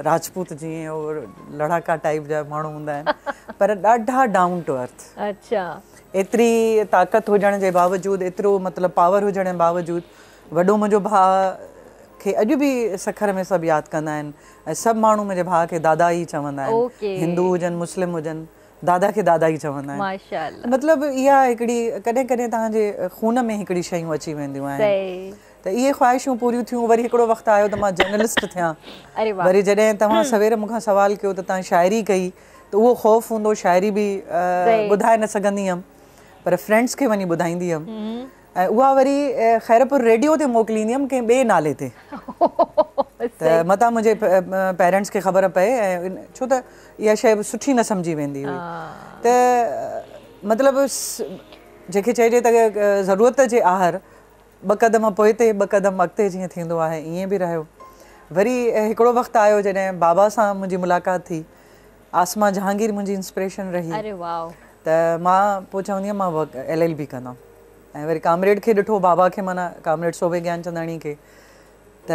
राजपूत जीअं लड़ाका टाइप जा माण्हू हूंदा आहिनि, पर ॾाढा डाउन टू अर्थ। अच्छा, एतिरी ताक़त हुजण जे बावजूदि, एतिरो मतिलबु पावर हुजण जे बावजूदि, वॾो मुंहिंजो भाउ खे अॼु बि सखर में सभु यादि कंदा आहिनि ऐं सभु माण्हू मुंहिंजे भाउ खे दादा ई चवंदा आहिनि, हिंदू हुजनि मुस्लिम हुजनि, दादा खे दादा ई चवंदा आहिनि। माशाअल्लाह। मतिलबु इहा हिकिड़ी कॾहिं कॾहिं तव्हांजे खून में हिकिड़ी शयूं अची वेंदियूं आहिनि। त इहे ख़्वाहिशूं पूरियूं थियूं। वरी हिकिड़ो वक़्तु आयो त मां जर्नलिस्ट थियां। वरी जॾहिं तव्हां सवेर मूंखां सवाल कयो त तव्हां शाइरी कई, त उहो ख़ौफ़ हूंदो, शाइरी बि ॿुधाए न सघंदी हुअमि, पर फ्रेंड्स खे वञी ॿुधाईंदी हुअमि ऐं उहा वरी ख़ैरपुर रेडियो ते मोकिलींदी हुअमि कंहिं ॿिए नाले ते, त मतां मुंहिंजे पेरेंट्स खे ख़बर पए, ऐं छो त इहा शइ सुठी न सम्झी वेंदी हुई। त मतिलबु जेके चइजे त ज़रूरत जे आहर 2 क़दम पोइ ते 2 क़दम अॻिते जीअं थींदो आहे, ईअं बि रहियो। वरी हिकिड़ो वक़्तु आयो जॾहिं बाबा सां मुंहिंजी मुलाक़ात थी। आसमा जहांगीर मुंहिंजी इंस्पिरेशन रही। त मां पोइ चवंदी हुअमि मां LLB कंदमि, ऐं वरी कामरेड खे ॾिठो, बाबा खे, माना कामरेड सोभे ज्ञानचंदाणी खे, त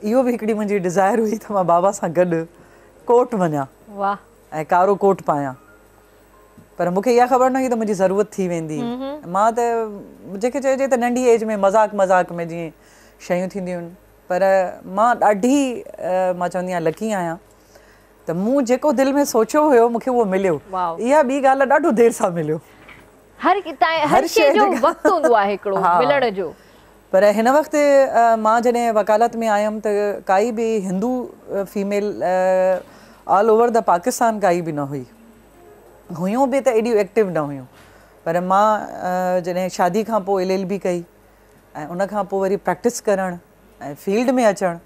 इहो बि हिकिड़ी मुंहिंजी डिज़ायर हुई त मां बाबा सां गॾु कोर्ट वञा ऐं कारो कोट पायां, पर मूंखे इहा ख़बर न हुई त मुंहिंजी ज़रूरत थी वेंदी। मां त जेके चइजे त नंढी एज में मज़ाक में जीअं शयूं थींदियूं आहिनि, पर मां ॾाढी मां चवंदी आहियां लकी आहियां त मूं जेको दिलि में सोचियो हुयो मूंखे उहो मिलियो। इहा ॿी ॻाल्हि ॾाढो देरि सां मिलियो। हर शइ जो वक़्तु हूंदो आहे हिकिड़ो मिलण जो। पर हिन वक़्तु मां जॾहिं वकालत में आयमि त काई बि Hindu female all over the Pakistan काई बि न हुई, हुयूं बि त एॾियूं एक्टिव न हुयूं। पर मां जॾहिं शादी खां पोइ LLB कई ऐं उन खां पोइ वरी प्रैक्टिस करणु ऐं फील्ड में अचणु,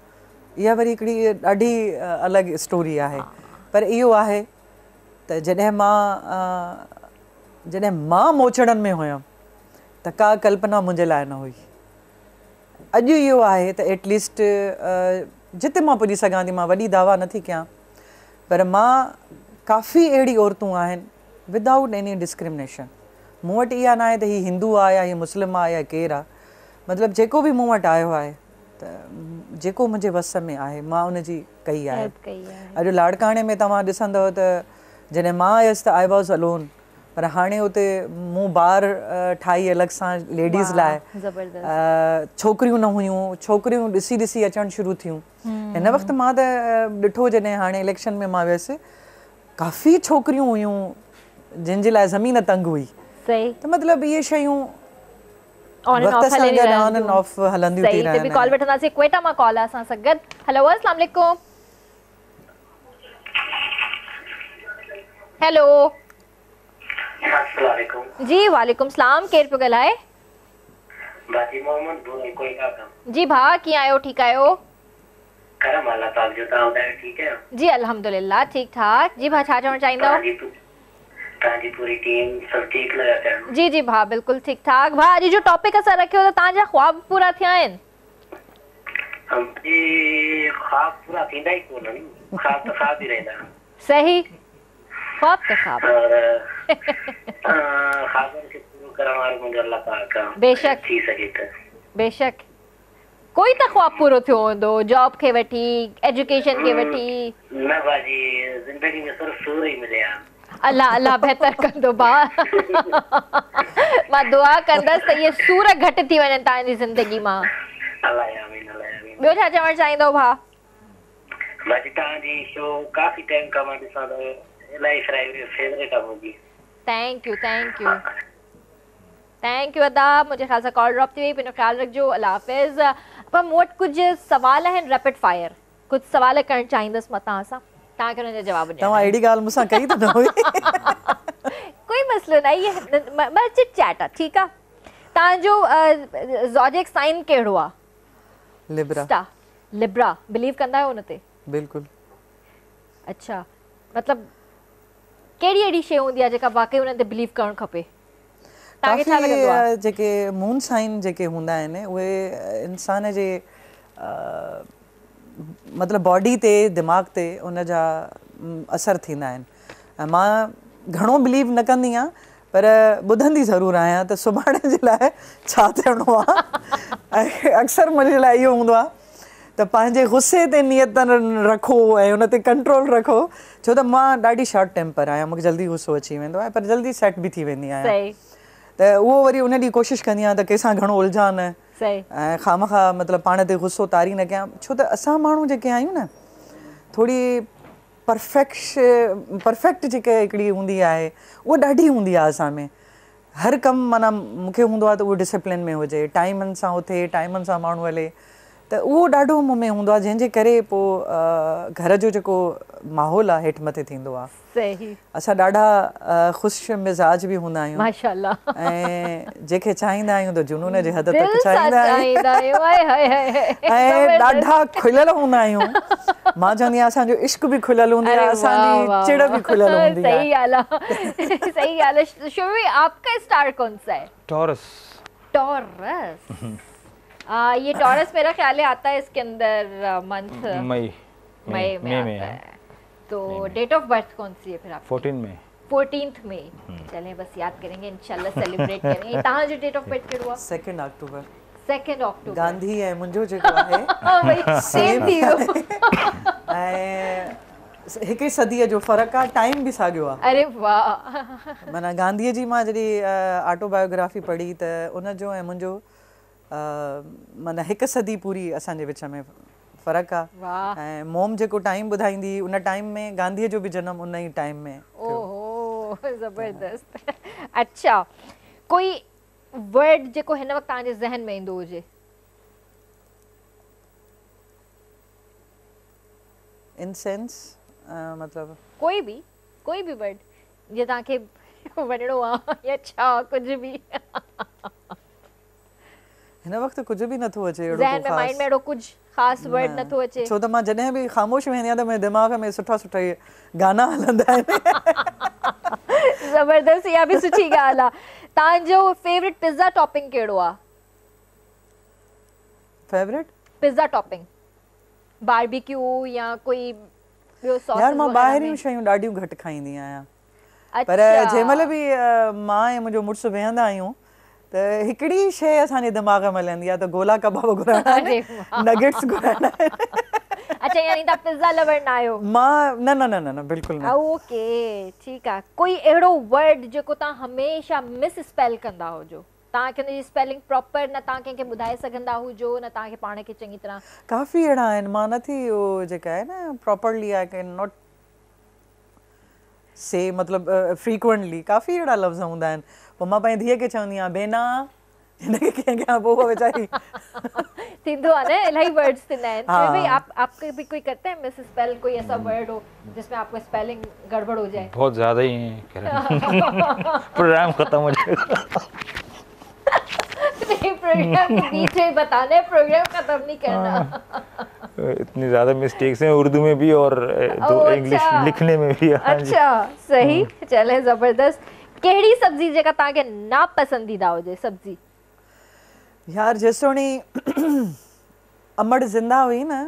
इहा वरी हिकिड़ी ॾाढी अलॻि स्टोरी आहे। पर इहो आहे त जॾहिं मां मोचड़नि में हुयमि त का कल्पना मुंहिंजे लाइ न हुई। अॼु इहो आहे त एटलीस्ट जिते मां पुॼी सघां थी, मां वॾी दावा नथी कयां, पर मां काफ़ी अहिड़ी औरतूं आहिनि विदाउट एनी डिस्क्रिमिनेशन। मूं वटि इहा न आहे त हीअ हिंदू आहे या हीअ मुस्लिम आहे या केरु आहे, मतिलबु जेको बि मूं वटि आयो आहे त जेको मुंहिंजे वस में आहे मां उनजी कई आहे। अॼु लाड़काणे में तव्हां ॾिसंदव त जॾहिं मां आयसि त आई वॉज़ अलोन, पर हाणे उते मूं बार ठाही अलॻि सां लेडीज़ लाइ, छोकिरियूं न हुयूं, छोकिरियूं ॾिसी ॾिसी अचणु शुरू थियूं। हिन वक़्तु मां त ॾिठो जॾहिं हाणे इलेक्शन में मां वियसि, काफ़ी छोकिरियूं हुयूं जिन जे लाइ ज़मीन तंग हुई। त मतिलबु इहे शयूं हलंदियूं थी रहनि। कॉल वठंदासीं, क्वेटा मां कॉल आहे असां सां गॾु। हेलो, अस्सलाम वालेकुम। हेलो जी, वालेकुम सलाम। केरु पियो ॻाल्हाए? जी भाउ, कीअं आहियो? ठीकु आहियो? जी अल्हम्दुलिल्लाह ठीक ठाक। जी भाउ, छा चवणु चाहींदव? जी जी भाउ, बिल्कुलु ठीकु ठाक। भाउ, अॼु जो टॉपिक असां रखियो त तव्हांजा ख्वाब पूरा थिया आहिनि? सही, ख्वाब त ख्वाब। बेशक बेशक, कोई त ख्वाब पूरो थियो हूंदो, जॉब खे वठी, एजुकेशन खे वठी। न बाजी, ज़िंदगी में सिर्फ सूर ही मिले। अल्लाह अल्लाह बहितर कंदो भाउ। मां दुआ कंदसि त इहे सूर घटि थी वञनि तव्हांजी ज़िंदगी मां। ॿियो छा चवणु चाहींदो भाउ? बाजी, तव्हांजी शो काफ़ी टाइम खां मां ॾिसां थो, इलाही फेवरेट आहे मुंहिंजी। Thank you thank you thank U अदा। मुंहिंजे ख़्याल सां कॉल ड्रॉप थी वई, पंहिंजो ख़्यालु रखिजो। अल्लाह हाफ़िज़। पर मूं वटि कुझु सवाल आहिनि रैपिड फायर, कुझु सवाल करणु चाहींदसि मां तव्हां सां, तव्हांखे हुनजा जवाब ॾियणा। तव्हां अहिड़ी ॻाल्हि मूंसां कई त न हुई। कोई मसलो न, ये बस चिट चैट आहे, ठीकु आहे। तव्हांजो ज़ोडिएक साइन कहिड़ो आहे? लिब्रा। लिब्रा, बिलीव कंदा आहियो हुन ते? बिल्कुलु। अच्छा, मतिलबु कहिड़ी अहिड़ी शइ हूंदी आहे जेका वाकई हुन ते बिलीव करणु खपे? काफ़ी जेके मून साइन जेके हूंदा आहिनि उहे इंसान जे मतिलबु बॉडी ते दिमाग़ ते उन जा असर थींदा आहिनि ऐं मां घणो बिलीव न कंदी आहियां पर ॿुधंदी ज़रूरु आहियां त सुभाणे जे लाइ छा थियणो आहे ऐं अक्सर मुंहिंजे लाइ इहो हूंदो आहे त पंहिंजे गुस्से ते नियत रखो ऐं उन ते कंट्रोल रखो छो त मां ॾाढी शॉर्ट टेम्पर आहियां मूंखे जल्दी गुस्सो अची वेंदो आहे पर जल्दी सेट बि थी वेंदी आहियां त उहो वरी उन ॾींहुं कोशिशि कंदी आहियां त कंहिंसां घणो उलझा न ऐं खामखा मतिलबु पाण ते गुस्सो तारी न कयां छो त असां माण्हू जेके आहियूं न थोरी परफेक्ट जेके हिकिड़ी हूंदी आहे उहा ॾाढी हूंदी आहे असां में हर कमु माना मूंखे हूंदो आहे त उहो डिसिप्लिन में हुजे टाइमनि सां उथे टाइमनि सां माण्हू हले त उहो ॾाढो मूं में हूंदो आहे जंहिंजे करे पोइ घर जो जेको माहौल आहे हेठि मथे थींदो आहे असां ॾाढा ख़ुशि मिज़ाज बि हूंदा आहियूं माशाअल्लाह ऐं जेके चाहींदा आहियूं त जुनून जे हद तक चाहींदा आहियूं ऐं ॾाढा खुलियल हूंदा आहियूं मां चवंदी आहियां असांजो इश्क बि खुलियल हूंदी आहे असांजी चिड़ बि खुलियल हूंदी आहे सही ॻाल्हि आहे सही ॻाल्हि आहे शुभी आपका स्टार कौन सा है टॉरस ये टॉरस मेरा ख्याल है आता है इसके अंदर मंथ मई में आता है तो डेट ऑफ बर्थ कौन सी है फिर आप 14th मई चलें बस याद करेंगे इंशाल्लाह सेलिब्रेट करेंगे तहां जो डेट ऑफ बर्थ केड़ो 2 अक्टूबर 2 अक्टूबर गांधी है मुंजो जेको आहे भाई सेम थी ऐं हिकु सदीअ जो फ़र्क़ु आहे टाइम बि साॻियो आहे अरे वाह माना गांधीअ जी मां जॾहिं ऑटोबायोग्राफी पढ़ी त उनजो ऐं मुंहिंजो माना हिकु सदी पूरी असांजे विच में फ़र्क़ु आहे ऐं मोम जेको टाइम ॿुधाईंदी उन टाइम में गांधीअ जो बि जनम उन ई टाइम में ओहो ज़बरदस्त अच्छा कोई वर्ड जेको हिन वक़्तु तव्हांजे ज़हन में ईंदो हुजे इन सेंस मतलब कोई भी वर्ड जे तव्हांखे वञणो आहे या छा कुझु बि हिन वक़्तु कुझु बि नथो अचे ज़हन में माइंड में एड़ो कुछ खास वर्ड नथो अचे छो त मां जॾहिं बि ख़ामोश वेंदी आहियां त मुंहिंजे दिमाग़ में सुठा गाना हलंदा आहिनि ज़बरदस्त इहा बि सुठी ॻाल्हि आहे तव्हांजो फेवरेट पिज़्ज़ा टॉपिंग कहिड़ो आहे फेवरेट पिज़्ज़ा टॉपिंग बारबेक्यू या कोई ॿियो सॉस यार मां ॿाहिरियूं शयूं ॾाढियूं घटि खाईंदी आहियां पर जंहिं महिल बि मां ऐं मुंहिंजो मुड़ुसु वेहंदा आहियूं त हिकिड़ी शइ असांजे दिमाग़ में हलंदी आहे त गोला कबाब घुराइणा आहिनि नगेट्स घुराइणा आहिनि अच्छा यानी तव्हां पिज़्ज़ा लवर न आहियो मां न बिल्कुलु न ओके ठीकु आहे कोई अहिड़ो वर्ड जेको तव्हां हमेशह मिस स्पेल कंदा हुजो तव्हांखे हुनजी स्पेलिंग प्रॉपर न तव्हां कंहिंखे ॿुधाए सघंदा हुजो न तव्हांखे पाण खे चङी तरह काफ़ी अहिड़ा आहिनि मां नथी उहो जेका आहे न प्रॉपरली आई कैन नॉट से मतिलबु फ्रीक्वेंटली काफ़ी अहिड़ा लफ़्ज़ हूंदा आहिनि पोइ मां पंहिंजी धीअ खे चवंदी आहियां भेना हिनखे कीअं कयां पोइ वीचारी थींदो आहे न इलाही वर्ड्स थींदा आहिनि भाई आपके भी कोई करते हैं मिस स्पेल कोई ऐसा वर्ड हो जिसमें आपको स्पेलिंग गड़बड़ हो जाए बहुत ज़्यादा ही प्रोग्राम खत्म हो जाएगा प्रोग्राम बीच में बताना है प्रोग्राम खत्म नहीं करना इतनी ज़्यादा मिस्टेक्स हैं उर्दू में भी और इंग्लिश लिखने में भी अच्छा सही चले ज़बरदस्त केड़ी सब्जी जेका ताके ना पसंदीदा हुजे सब्जी यार जेसोणी अमड़ जिंदा हुई न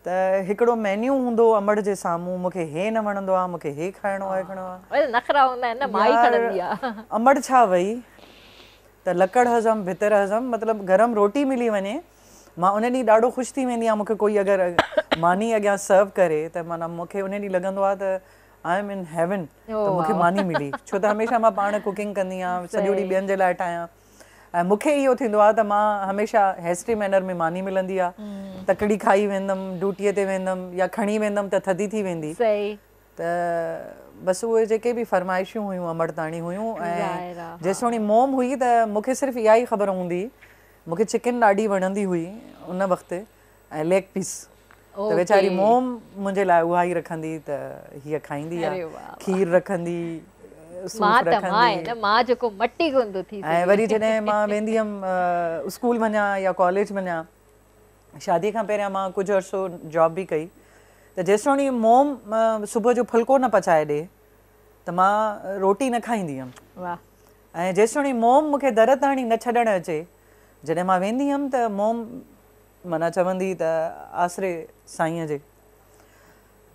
त हिकड़ो मेन्यू हुंदो अमड़ जे सामू मुखे हे न वणंदो आ मुखे हे खाइणो आहे अरे नखरा हुंदा है न माई खणंदी आ अमड़ छा वई त लकड़ हज़म भितर हज़म मतलब गरम रोटी मिली वने मां उन ॾींहुं ॾाढो ख़ुशि थी वेंदी आहियां मूंखे कोई अगरि मानी अॻियां सर्व करे त माना मूंखे उन ॾींहुं लॻंदो आहे त आई एम इन हेवन त मूंखे मानी मिली छो त हमेशह मां पाण कुकिंग कंदी आहियां सॼो ॾींहुं ॿियनि जे लाइ ठाहियां ऐं मूंखे इहो थींदो आहे त मां हमेशह हेस्टी मैनर में मानी मिलंदी आहे तकड़ी खाई वेंदमि ड्यूटीअ ते वेंदमि या खणी वेंदमि त थधी थी वेंदी त बसि उहे जेके बि फरमाइशूं हुयूं अमरताणी हुयूं ऐं जेसोणी मोम हुई त मूंखे सिर्फ़ु इहा ई ख़बर हूंदी मूंखे चिकन ॾाढी वणंदी हुई उन वक़्तु ऐं लेग पीस त वेचारी मोम मुंहिंजे लाइ उहा ई रखंदी त हीअ खाईंदी आहे खीर रखंदी ऐं वरी जॾहिं मां वेंदी हुअमि स्कूल वञा या कॉलेज वञा शादी खां पहिरियां मां कुझु अर्सो जॉब बि कई त जेसिताणी मोम सुबुह जो फुल्को न पचाए ॾे त मां रोटी न खाईंदी हुअमि ऐं जेसिताणी मोम मूंखे दर ताणी न छॾणु अचे, जॾहिं मां वेंदी हुअमि त मोम माना चवंदी त आसरे साईंअ जे,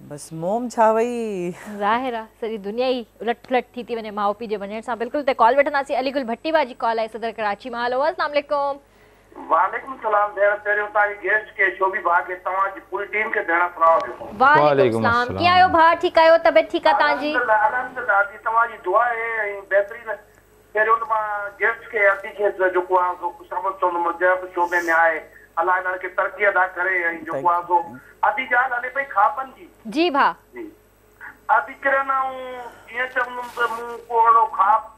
बसि मोम छा वई ज़ाहिर आहे सॼी दुनिया ई उलट फुलट थी थी वञे माउ पीउ जे वञण सां। बिल्कुलु त कॉल वठंदासीं। अलीगुल भट्टीबा जी कॉल आहे सदर कराची मां। हलो अस्सलाम वालेकुम। वालेकुम सलाम भेण। पहिरियों तव्हांजी गेस्ट खे शोभी भाउ खे तव्हांजी पूरी टीम खे भेण सलाम। वालेकुम सलाम। कीअं आहियो भाउ? ठीकु आहियो? तबियत ठीकु आहे तव्हांजी? अल्हम्दुलिल्लाह जी तव्हांजी दुआ आहे ऐं बहितरीन। पहिरियों त मां गेस्ट खे अदी खे जेको आहे सो ख़ुशख़बर चवंदुमि जंहिं शोबे में आहे अलाह हिननि खे तरक़ी अदा करे। ऐं जेको आहे सो अदी ॻाल्हि हले पई खापनि जी। जी भाउ जी अदी किरण जीअं चवंदुमि त मूं को अहिड़ो खाप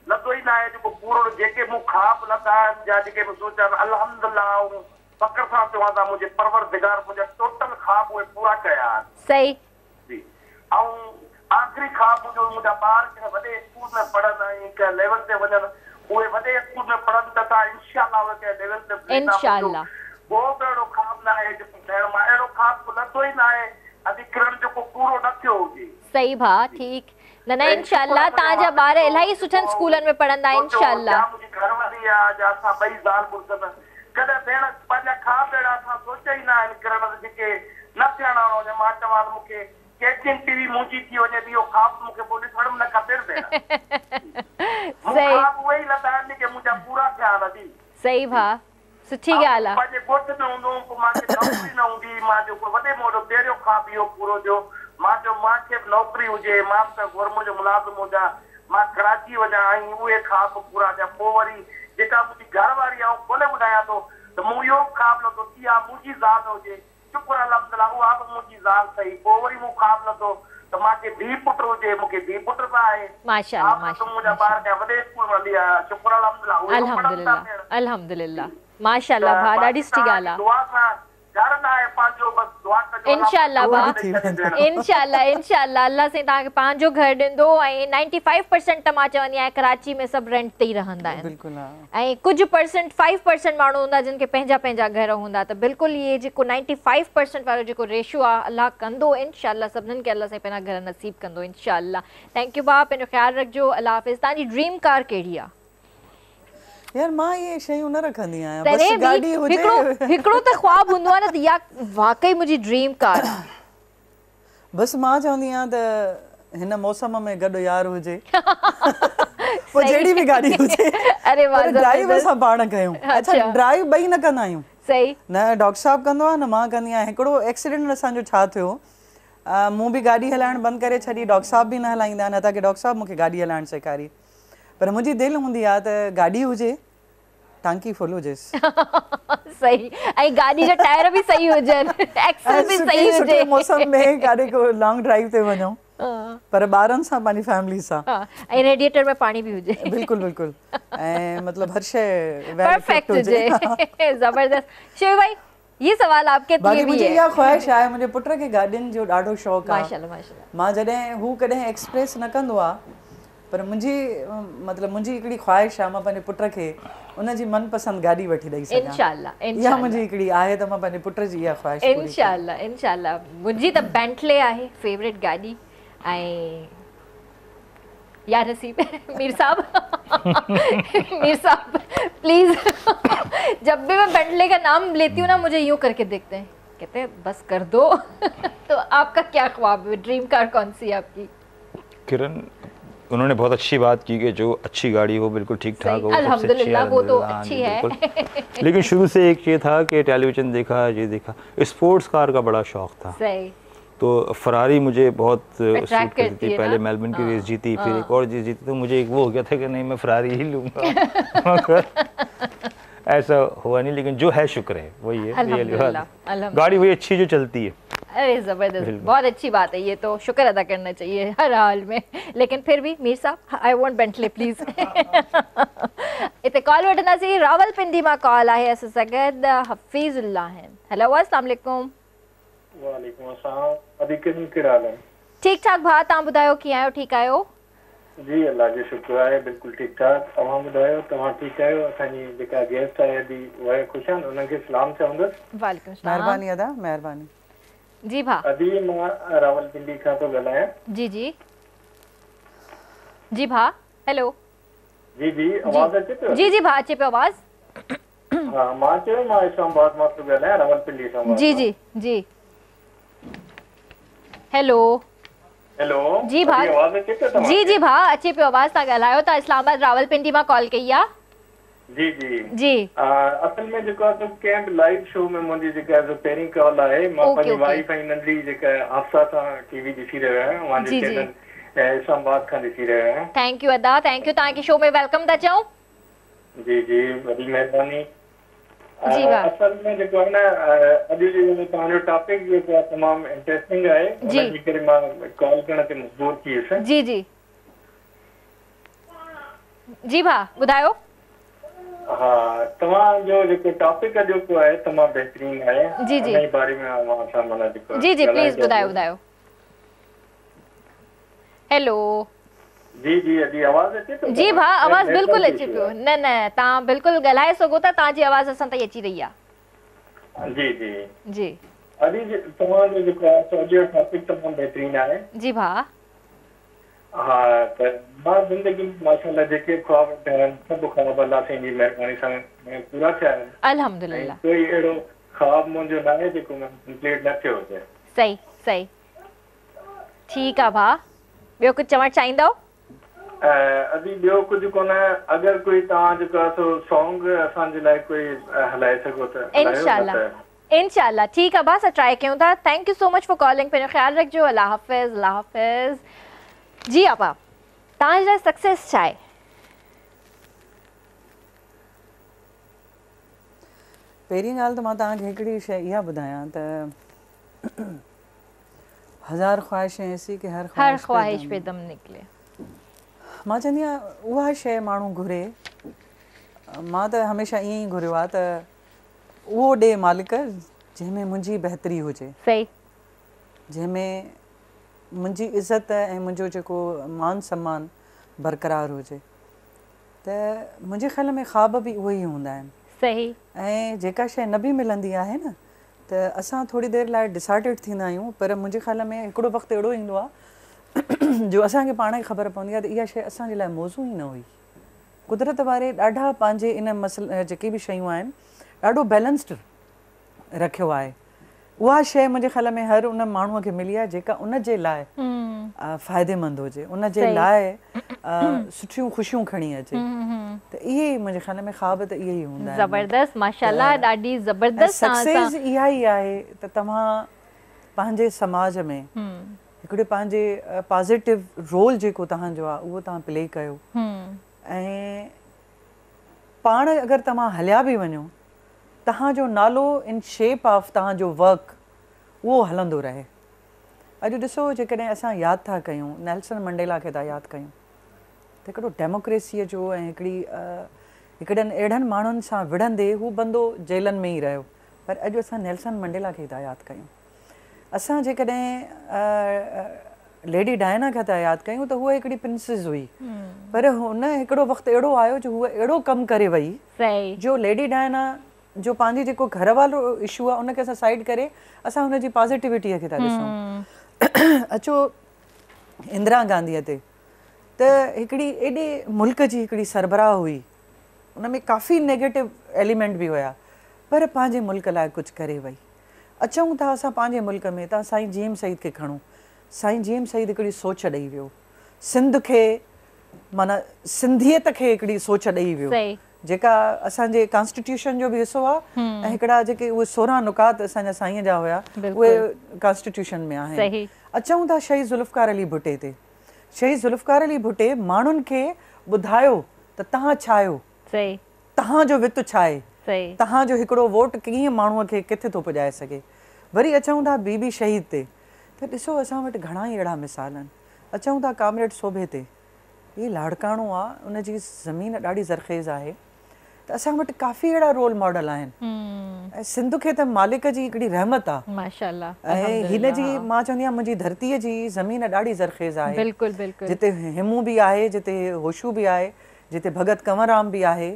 लॻो ई न आहे जेको पूरो जेके मूं खाप लॻा आहिनि या जेके मूं सोचिया अल्हम्दुलिल्लाह ऐं फ़ख्र सां चवां था मुंहिंजे परवरदिगार मुंहिंजा टोटल खाप उहे पूरा कया आहिनि। सही जी। ऐं आख़िरी खाप जो मुंहिंजा ॿार कंहिं वॾे स्कूल में पढ़नि ऐं कंहिं लेवल ते वञनि, उहे वॾे स्कूल में पढ़नि त तव्हां इंशाअल्लाह उहे कंहिं लेवल ते इंशाअल्लाह को बि अहिड़ो खाप न आहे जेको ठहिणो मां अहिड़ो खाप लथो ई न आहे अधिकरण जेको पूरो न थियो हुजे। सही भाउ ठीकु। न न इंशाअल्लाह तव्हांजा ॿार इलाही सुठनि स्कूलनि में पढ़ंदा इंशाअल्लाह। मुंहिंजी घरवारी आहे या असां ॿई ज़ाल मुड़ुस कॾहिं भेण पंहिंजा खाप अहिड़ा असां सोचिया ई न आहिनि किरण जेके न थियणा हुजे। मां चवां मूंखे केचिन टीवी मुंहिंजी थी वञे इहो खाप मूंखे पोइ ॾिसण न खपे भेण। खाप उहे ई लॻा आहिनि जेके मुंहिंजा पूरा थिया आहिनि। सही भाउ सुठी ॻाल्हि आहे। पंहिंजे ॻोठ में हूंदो हुउमि पोइ मूंखे नौकरी न हूंदी मां जेको वॾे मोड़ो पहिरियों खाप इहो पूरो थियो। मां चयो मूंखे बि नौकरी हुजे मां बि गवर्नमेंट जो मुलाज़िम हुजां मां कराची वञा ऐं उहे खाप पूरा थिया। पोइ वरी जेका मुंहिंजी घरवारी आहे कोन्हे ॿुधायां थो त मूं इहो खाप लथो थी आहे मुंहिंजी ज़ाल हुजे शुक्र अल्हम्दुलिल्लाह उहा बि मुंहिंजी ज़ाल सही। पोइ वरी मूं खाप लथो त मूंखे धीउ पुटु हुजे मूंखे धीउ पुटु बि आहे माशाअल्लाह मुंहिंजा ॿार कंहिं वॾे स्कूल में हली आया शुक्र अल्हम्दुलिल्लाह अल्हम्दुलिल्लाह अल्हम्दुलिल्लाह माशाअल्लाह भाउ ॾाढी सुठी ॻाल्हि आहे। दुआ सां घर न आहे पंहिंजो बस दुआ कजो इंशाअल्लाह भाउ इंशाअल्लाह इंशाअल्लाह अल्लाह से तव्हांखे पंहिंजो घर ॾींदो। ऐं 95% त मां चवंदी आहियां कराची में सभु रेंट ते ई रहंदा आहिनि ऐं कुझु परसेंट 5% माण्हू हूंदा जिन खे पंहिंजा पंहिंजा घर हूंदा। त बिल्कुलु इहे जेको 95% वारो जेको रेशियो आहे अल्लाह कंदो इंशाअल्लाह सभिनीनि खे अल्लाह से पंहिंजा घर नसीब कंदो इंशाअल्लाह। थैंक यू भाउ पंहिंजो ख़्यालु रखिजो। अल्लाह हाफ़िज़। तव्हांजी ड्रीम कार कहिड़ी आहे? यार मां ये शयूं न रखंदी आहियां बस गाड़ी हुजे। हिकिड़ो त ख्वाब हूंदो आहे न त या वाकई मुंहिंजी ड्रीम कार बस मां चवंदी आहियां त हिन मौसम में गॾु यार हुजे पोइ जहिड़ी बि गाड़ी हुजे। अरे वाह ड्राइव असां पाण कयूं। अच्छा ड्राइव ॿई न कंदा आहियूं। सही न डॉक्टर साहब कंदो आहे न मां कंदी आहियां। हिकिड़ो एक्सीडेंट असांजो छा थियो मूं बि गाॾी हलाइण बंदि करे छॾी डॉक्टर साहब बि न हलाईंदा आहिनि ताकी डॉक्टर साहब मूंखे गाॾी हलाइण सेखारी। पर मुंहिंजी दिलि हूंदी आहे त गाॾी हुजे टांकी फुल हुजेसि। सही ऐं गाॾी जा टायर बि सही हुजनि एक्सल बि सही हुजे। मौसम में काॾे को लॉन्ग ड्राइव ते वञूं पर ॿारनि सां पंहिंजी फैमिली सां ऐं रेडिएटर में पाणी बि हुजे। बिल्कुलु बिल्कुलु ऐं मतिलबु हर शइ परफेक्ट हुजे। ज़बरदस्त। शिव भाई ये सवाल आपके लिए भी है। मुझे इहा ख्वाहिश आहे मुंहिंजे पुट खे गाॾियुनि जो ॾाढो शौक़ु आहे। माशाअल्लाह माशाअल्लाह। मां जॾहिं हू कॾहिं एक्सप्रेस न कंदो आहे पर मुंहिंजी हिकिड़ी ख्वाहिश आहे मां पंहिंजे पुट खे उनजी मनपसंदि गाॾी वठी ॾेई सघां। इंशाअल्लाह इहा मुंहिंजी हिकिड़ी आहे त मां पंहिंजे पुट जी इहा ख्वाहिश इंशाअल्लाह इंशाअल्लाह। मुंहिंजी त बेंटले आहे फेवरेट गाॾी ऐं या नसीब मीर साहब मीर साहब प्लीज जब भी मैं बेंटले का नाम लेती हूँ ना मुझे यूं करके देखते हैं कहते हैं बस कर दो। तो आपका क्या ख्वाब है? ड्रीम कार कौन सी है आपकी? किरण उन्होंने बहुत अच्छी बात की कि जो अच्छी गाड़ी हो बिल्कुल ठीक ठाक हो। अल्हम्दुलिल्लाह वो तो अच्छी है। लेकिन शुरू से एक ये था कि टेलीविजन देखा ये देखा स्पोर्ट्स कार का बड़ा शौक था। सही। तो फरारी मुझे बहुत सूट करती थी। पहले मेलबर्न की रेस जीती फिर एक और रेस जीती तो मुझे एक वो हो गया था कि नहीं मैं फरारी ही लूँगा। ऐसा हुआ नहीं लेकिन जो है शुक्र है वही है। गाड़ी वही अच्छी जो चलती है। अरे ज़बरदस्त बहुत अच्छी बात है। ये तो शुक्र अदा करना चाहिए हर हाल में। लेकिन फिर भी मीर साहब आई वांट बेंटले प्लीज। इतने कॉल वठना सी रावलपिंडी में कॉल आहे अस सगद हफीजुल्लाह हैं। हेलो अस्सलाम वालेकुम। वालेकुम अस्सलाम। अभी किन के हाल है? ठीक ठाक भा तव्हां ॿुधायो कीअं आहियो? ठीक आहियो? जी अल्लाह जो शुक्र आहे बिल्कुल ठीक ठाक। तव्हां ॿुधायो तव्हां ठीक आहियो? असांजी जेका गेस्ट आहे अभी उहे ख़ुश आहिनि उन्हनि खे सलाम चवंदुसि। वालेकुम सलाम। महिरबानी अदा महिरबानी। जी भा अभी मां रावलपिंडी खां थो ॻाल्हायां। जी जी जी भा हेलो। जी जी आवाज़ अचे थो? जी जी भाउ अचे पियो आवाज़। हा मां चयो मां इस्लामाबाद मां थो ॻाल्हायां, रावलपिंडी इस्लामाबाद। जी जी जी हेलो हेलो जी भाउ आवाज़ अचे थो तव्हांखे? जी जी भाउ अचे पियो आवाज़। तव्हां ॻाल्हायो था, इस्लामाबाद रावलपिंडी मां कॉल कई आहे। जी जी जी असल में जेको आहे कंहिं बि लाइव शो में मुंहिंजी जेका पहिरीं कॉल आहे, मां पंहिंजी वाइफ ऐं नंढी जेका हाफ़्सा सां टीवी ॾिसी रहियो आहियां, मुंहिंजे चैनल इस्लामाबाद खां ॾिसी रहियो आहियां। थैंक यू अदा, थैंक यू, तव्हांखे शो में वेलकम था चऊं। जी जी वॾी महिरबानी। जी भाउ असल में जेको आहे न अॼु जो तव्हांजो टॉपिक जेको आहे तमामु इंटरेस्टिंग आहे, उनजे करे मां कॉल करण ते मजबूर थी वियुसि। जी जी जी भाउ ॿुधायो। हा तव्हांजो जेको टॉपिक जेको आहे तमामु बहितरीन आहे। जी जी उन बारे में असां माना जेको जी जी प्लीज ॿुधायो ॿुधायो। हेलो जी जी अॼु आवाज़ अचे थो? जी भाउ आवाज़ बिल्कुलु अचे पियो। न न तव्हां बिल्कुलु ॻाल्हाए सघो था, तव्हांजी आवाज़ असां ताईं अची रही आहे। जी जी जी अॼु तव्हांजो जेको आहे अॼु टॉपिक तमामु बहितरीन आहे। जी भाउ हा त मां ज़िंदगी में माशाल्लाह जेके ख्वाब ॾिठा आहिनि सभु ख्वाब अल्लाह साईं जी महिरबानी सां पूरा थिया आहिनि। अल्हम्दुलिल्लाह। कोई अहिड़ो ख्वाब मुंहिंजो न आहे जेको कंप्लीट न थियो हुजे। सही सही ठीकु आहे भाउ, ॿियो कुझु चवणु चाहींदव? अभी ॿियो कुझु कोन आहे। अगरि कोई तव्हां जेको आहे सो सॉन्ग असांजे लाइ कोई हलाए सघो त इंशाल्लाह इंशाल्लाह। ठीकु आहे भाउ, असां ट्राई कयूं था। Thank you so much for calling. पंहिंजो ख़्यालु रखिजो। अल्लाह हाफ़िज़ अल्लाह हाफ़िज़। जी आपा तव्हांजे लाइ सक्सेस छा आहे? पहिरीं ॻाल्हि त मां तव्हांखे हिकिड़ी शइ इहा ॿुधायां त हज़ार ख़्वाहिशें ऐसी कि हर ख़्वाहिश पे दम निकिले। मां चवंदी आहियां उहा शइ माण्हू घुरे। मां त हमेशह ईअं ई घुरियो आहे त उहो ॾे मालिक जंहिंमें मुंहिंजी बहितरी हुजे, सही, जंहिंमें मुंहिंजी इज़त ऐं मुंहिंजो जेको मान सम्मान बरक़रार हुजे। त मुंहिंजे ख़्याल में ख़्वाब बि उहे ई हूंदा आहिनि। सही। ऐं जेका शइ न बि मिलंदी आहे न त असां थोरी देरि लाइ डिसाइडेड थींदा आहियूं, पर मुंहिंजे ख़्याल में हिकिड़ो वक़्तु अहिड़ो ईंदो आहे जो असांखे पाण ई ख़बर पवंदी आहे त इहा शइ असांजे लाइ मौज़ू ई न हुई। कुदरत वारे ॾाढा पंहिंजे इन मसइले जेके बि शयूं आहिनि ॾाढो बैलेंस्ड रखियो आहे। उहा शइ मुंहिंजे ख़्याल में हर उन माण्हूअ खे मिली आहे जेका उन जे लाइ फ़ाइदेमंद हुजे, उन जे लाइ सुठियूं ख़ुशियूं खणी अचे। त इहे ई मुंहिंजे ख़्याल में ख़्वाब त इहे ई हूंदा आहिनि। ज़बरदस्त माशाल्लाह, ॾाढी ज़बरदस्त। सक्सेस इहा ई आहे त तव्हां पंहिंजे समाज में हिकिड़े पंहिंजे पॉज़िटिव रोल जेको तव्हांजो आहे उहो तव्हां प्ले कयो। ऐं पाण अगरि तव्हां हलिया बि वञो तव्हांजो नालो इन शेप ऑफ तव्हांजो वर्क उहो हलंदो रहे। अॼु ॾिसो जेकॾहिं असां यादि था कयूं नेल्सन मंडेला खे था यादि कयूं त हिकिड़ो डेमोक्रेसीअ जो ऐं हिकिड़नि अहिड़नि माण्हुनि सां विढ़ंदे हू बंदो जेलनि में ई रहियो, पर अॼु असां नेल्सन मंडेला खे था यादि कयूं। असां जेकॾहिं लेडी डायना खे था यादि कयूं त उहा हिकिड़ी प्रिंसेस हुई, पर हुन हिकिड़ो वक़्तु अहिड़ो आयो जो हूअ अहिड़ो कमु करे वई जो लेडी डायना जो पंहिंजी जेको घर वारो इशू आहे उनखे असां साइड करे असां हुनजी पॉज़िटिविटीअ खे था ॾिसूं। अचो इंदिरा गांधीअ ते त हिकिड़ी एॾे मुल्क जी हिकिड़ी सरबराह हुई, उन में काफ़ी नेगेटिव एलिमेंट बि हुया, पर पंहिंजे मुल्क लाइ कुझु करे वई। अचूं था असां पंहिंजे मुल्क में तव्हां साईं जीएम सईद खे खणो। साईं जीएम सईद हिकिड़ी सोच ॾेई वियो सिंध खे, माना सिंधियत खे हिकिड़ी सोच ॾेई वियो जेका असांजे कॉन्स्टिट्यूशन जो बि हिसो आहे ऐं हिकिड़ा जेके उहे 16 नुकात असांजा साईं जा हुया उहे कॉन्स्टिट्यूशन में आहिनि। अचूं था शहीद ज़ुल्फ़कार अली भुट्टे ते। शहीद ज़ुल्फ़कार अली भुट्टे माण्हुनि खे ॿुधायो त तव्हां छा आहियो, तव्हांजो वित छा आहे, तव्हांजो हिकिड़ो वोट कीअं माण्हूअ खे किथे थो पुॼाए सघे। वरी अचूं था बीबी शहीद ते त ॾिसो असां वटि घणा ई अहिड़ा मिसाल आहिनि। अचूं था कामरेड सोभे ते, इहे लाड़काणो आहे, उनजी ज़मीन ॾाढी ज़रख़ेज़ आहे, त असां वटि काफ़ी अहिड़ा रोल मॉडल आहिनि। ऐं सिंध खे त मालिक जी हिकिड़ी रहमत आहे माशाल्लाह। ऐं हिन जी मां चवंदी आहियां मुंहिंजी धरतीअ जी ज़मीन ॾाढी ज़रख़ेज़ आहे। बिल्कुलु बिल्कुलु। जिते हिमू बि आहे, जिते होशू बि आहे, जिते भगत कंवरराम बि आहे,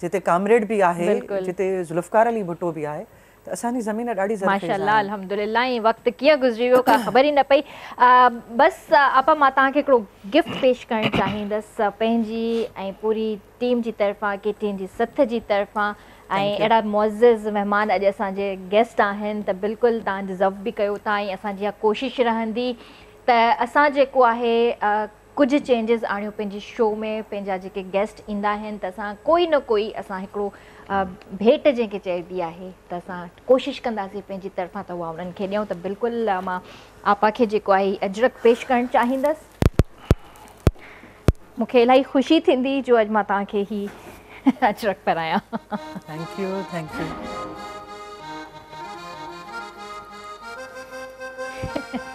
जिते कामरेड बि आहे, जिते ज़ुल्फ़कार अली भुट्टो बि आहे। त त असांजी ज़मीन ॾाढी माशाल्लाह अल्हम्दुलिल्लाह। ऐं वक़्तु कीअं गुज़री वियो का ख़बर ई न पई। बसि आपा मां तव्हांखे हिकिड़ो गिफ्ट पेश करणु चाहींदसि पंहिंजी ऐं पूरी टीम जी तरफ़ां, KTN जी सथ जी तरफ़ां। ऐं अहिड़ा मुअज़्ज़िज़ महिमान अॼु असांजे गेस्ट आहिनि त बिल्कुलु तव्हां डिज़र्व बि कयो था। ऐं असांजी इहा कोशिशि रहंदी त असां जेको आहे कुझु चेंजिस आणियूं पंहिंजी शो में। पंहिंजा जेके गेस्ट ईंदा आहिनि त असां कोई न कोई असां हिकिड़ो भेंट जंहिंखे चइबी आहे त असां कोशिशि कंदासीं पंहिंजी तरफ़ां त उहा उन्हनि खे ॾियूं। त बिल्कुलु मां आपा खे जेको आहे अजरक पेश करणु चाहींदसि। मूंखे इलाही ख़ुशी थींदी जो अॼु मां तव्हांखे ही अजरक पारायां। Thank you thank you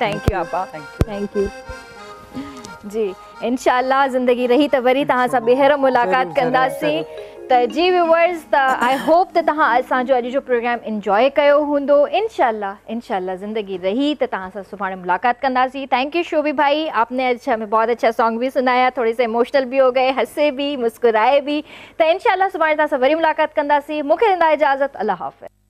thank you आपा थैंक यू जी। इंशाअल्लाह ज़िंदगी रही त वरी तव्हां सां ॿीहर मुलाक़ात कंदासीं। त जी व्यूअर्स, त आई होप त तव्हां असांजो अॼु जो प्रोग्राम इंजॉय कयो हूंदो। इंशाअल्लाह ज़िंदगी रही त तव्हां सां सुभाणे मुलाक़ात कंदासीं। थैंक यू शोभी भाई, आपने अच्छा में बहुत अच्छा सॉन्ग भी सुनाया, थोड़े से इमोशनल भी हो गए, हंसे भी, मुस्कुराए भी। त इंशाअल्लाह सुभाणे तव्हां सां वरी मुलाक़ात कंदासीं। मूंखे ॾींदा इजाज़त। अल्लाह हाफ़िज़।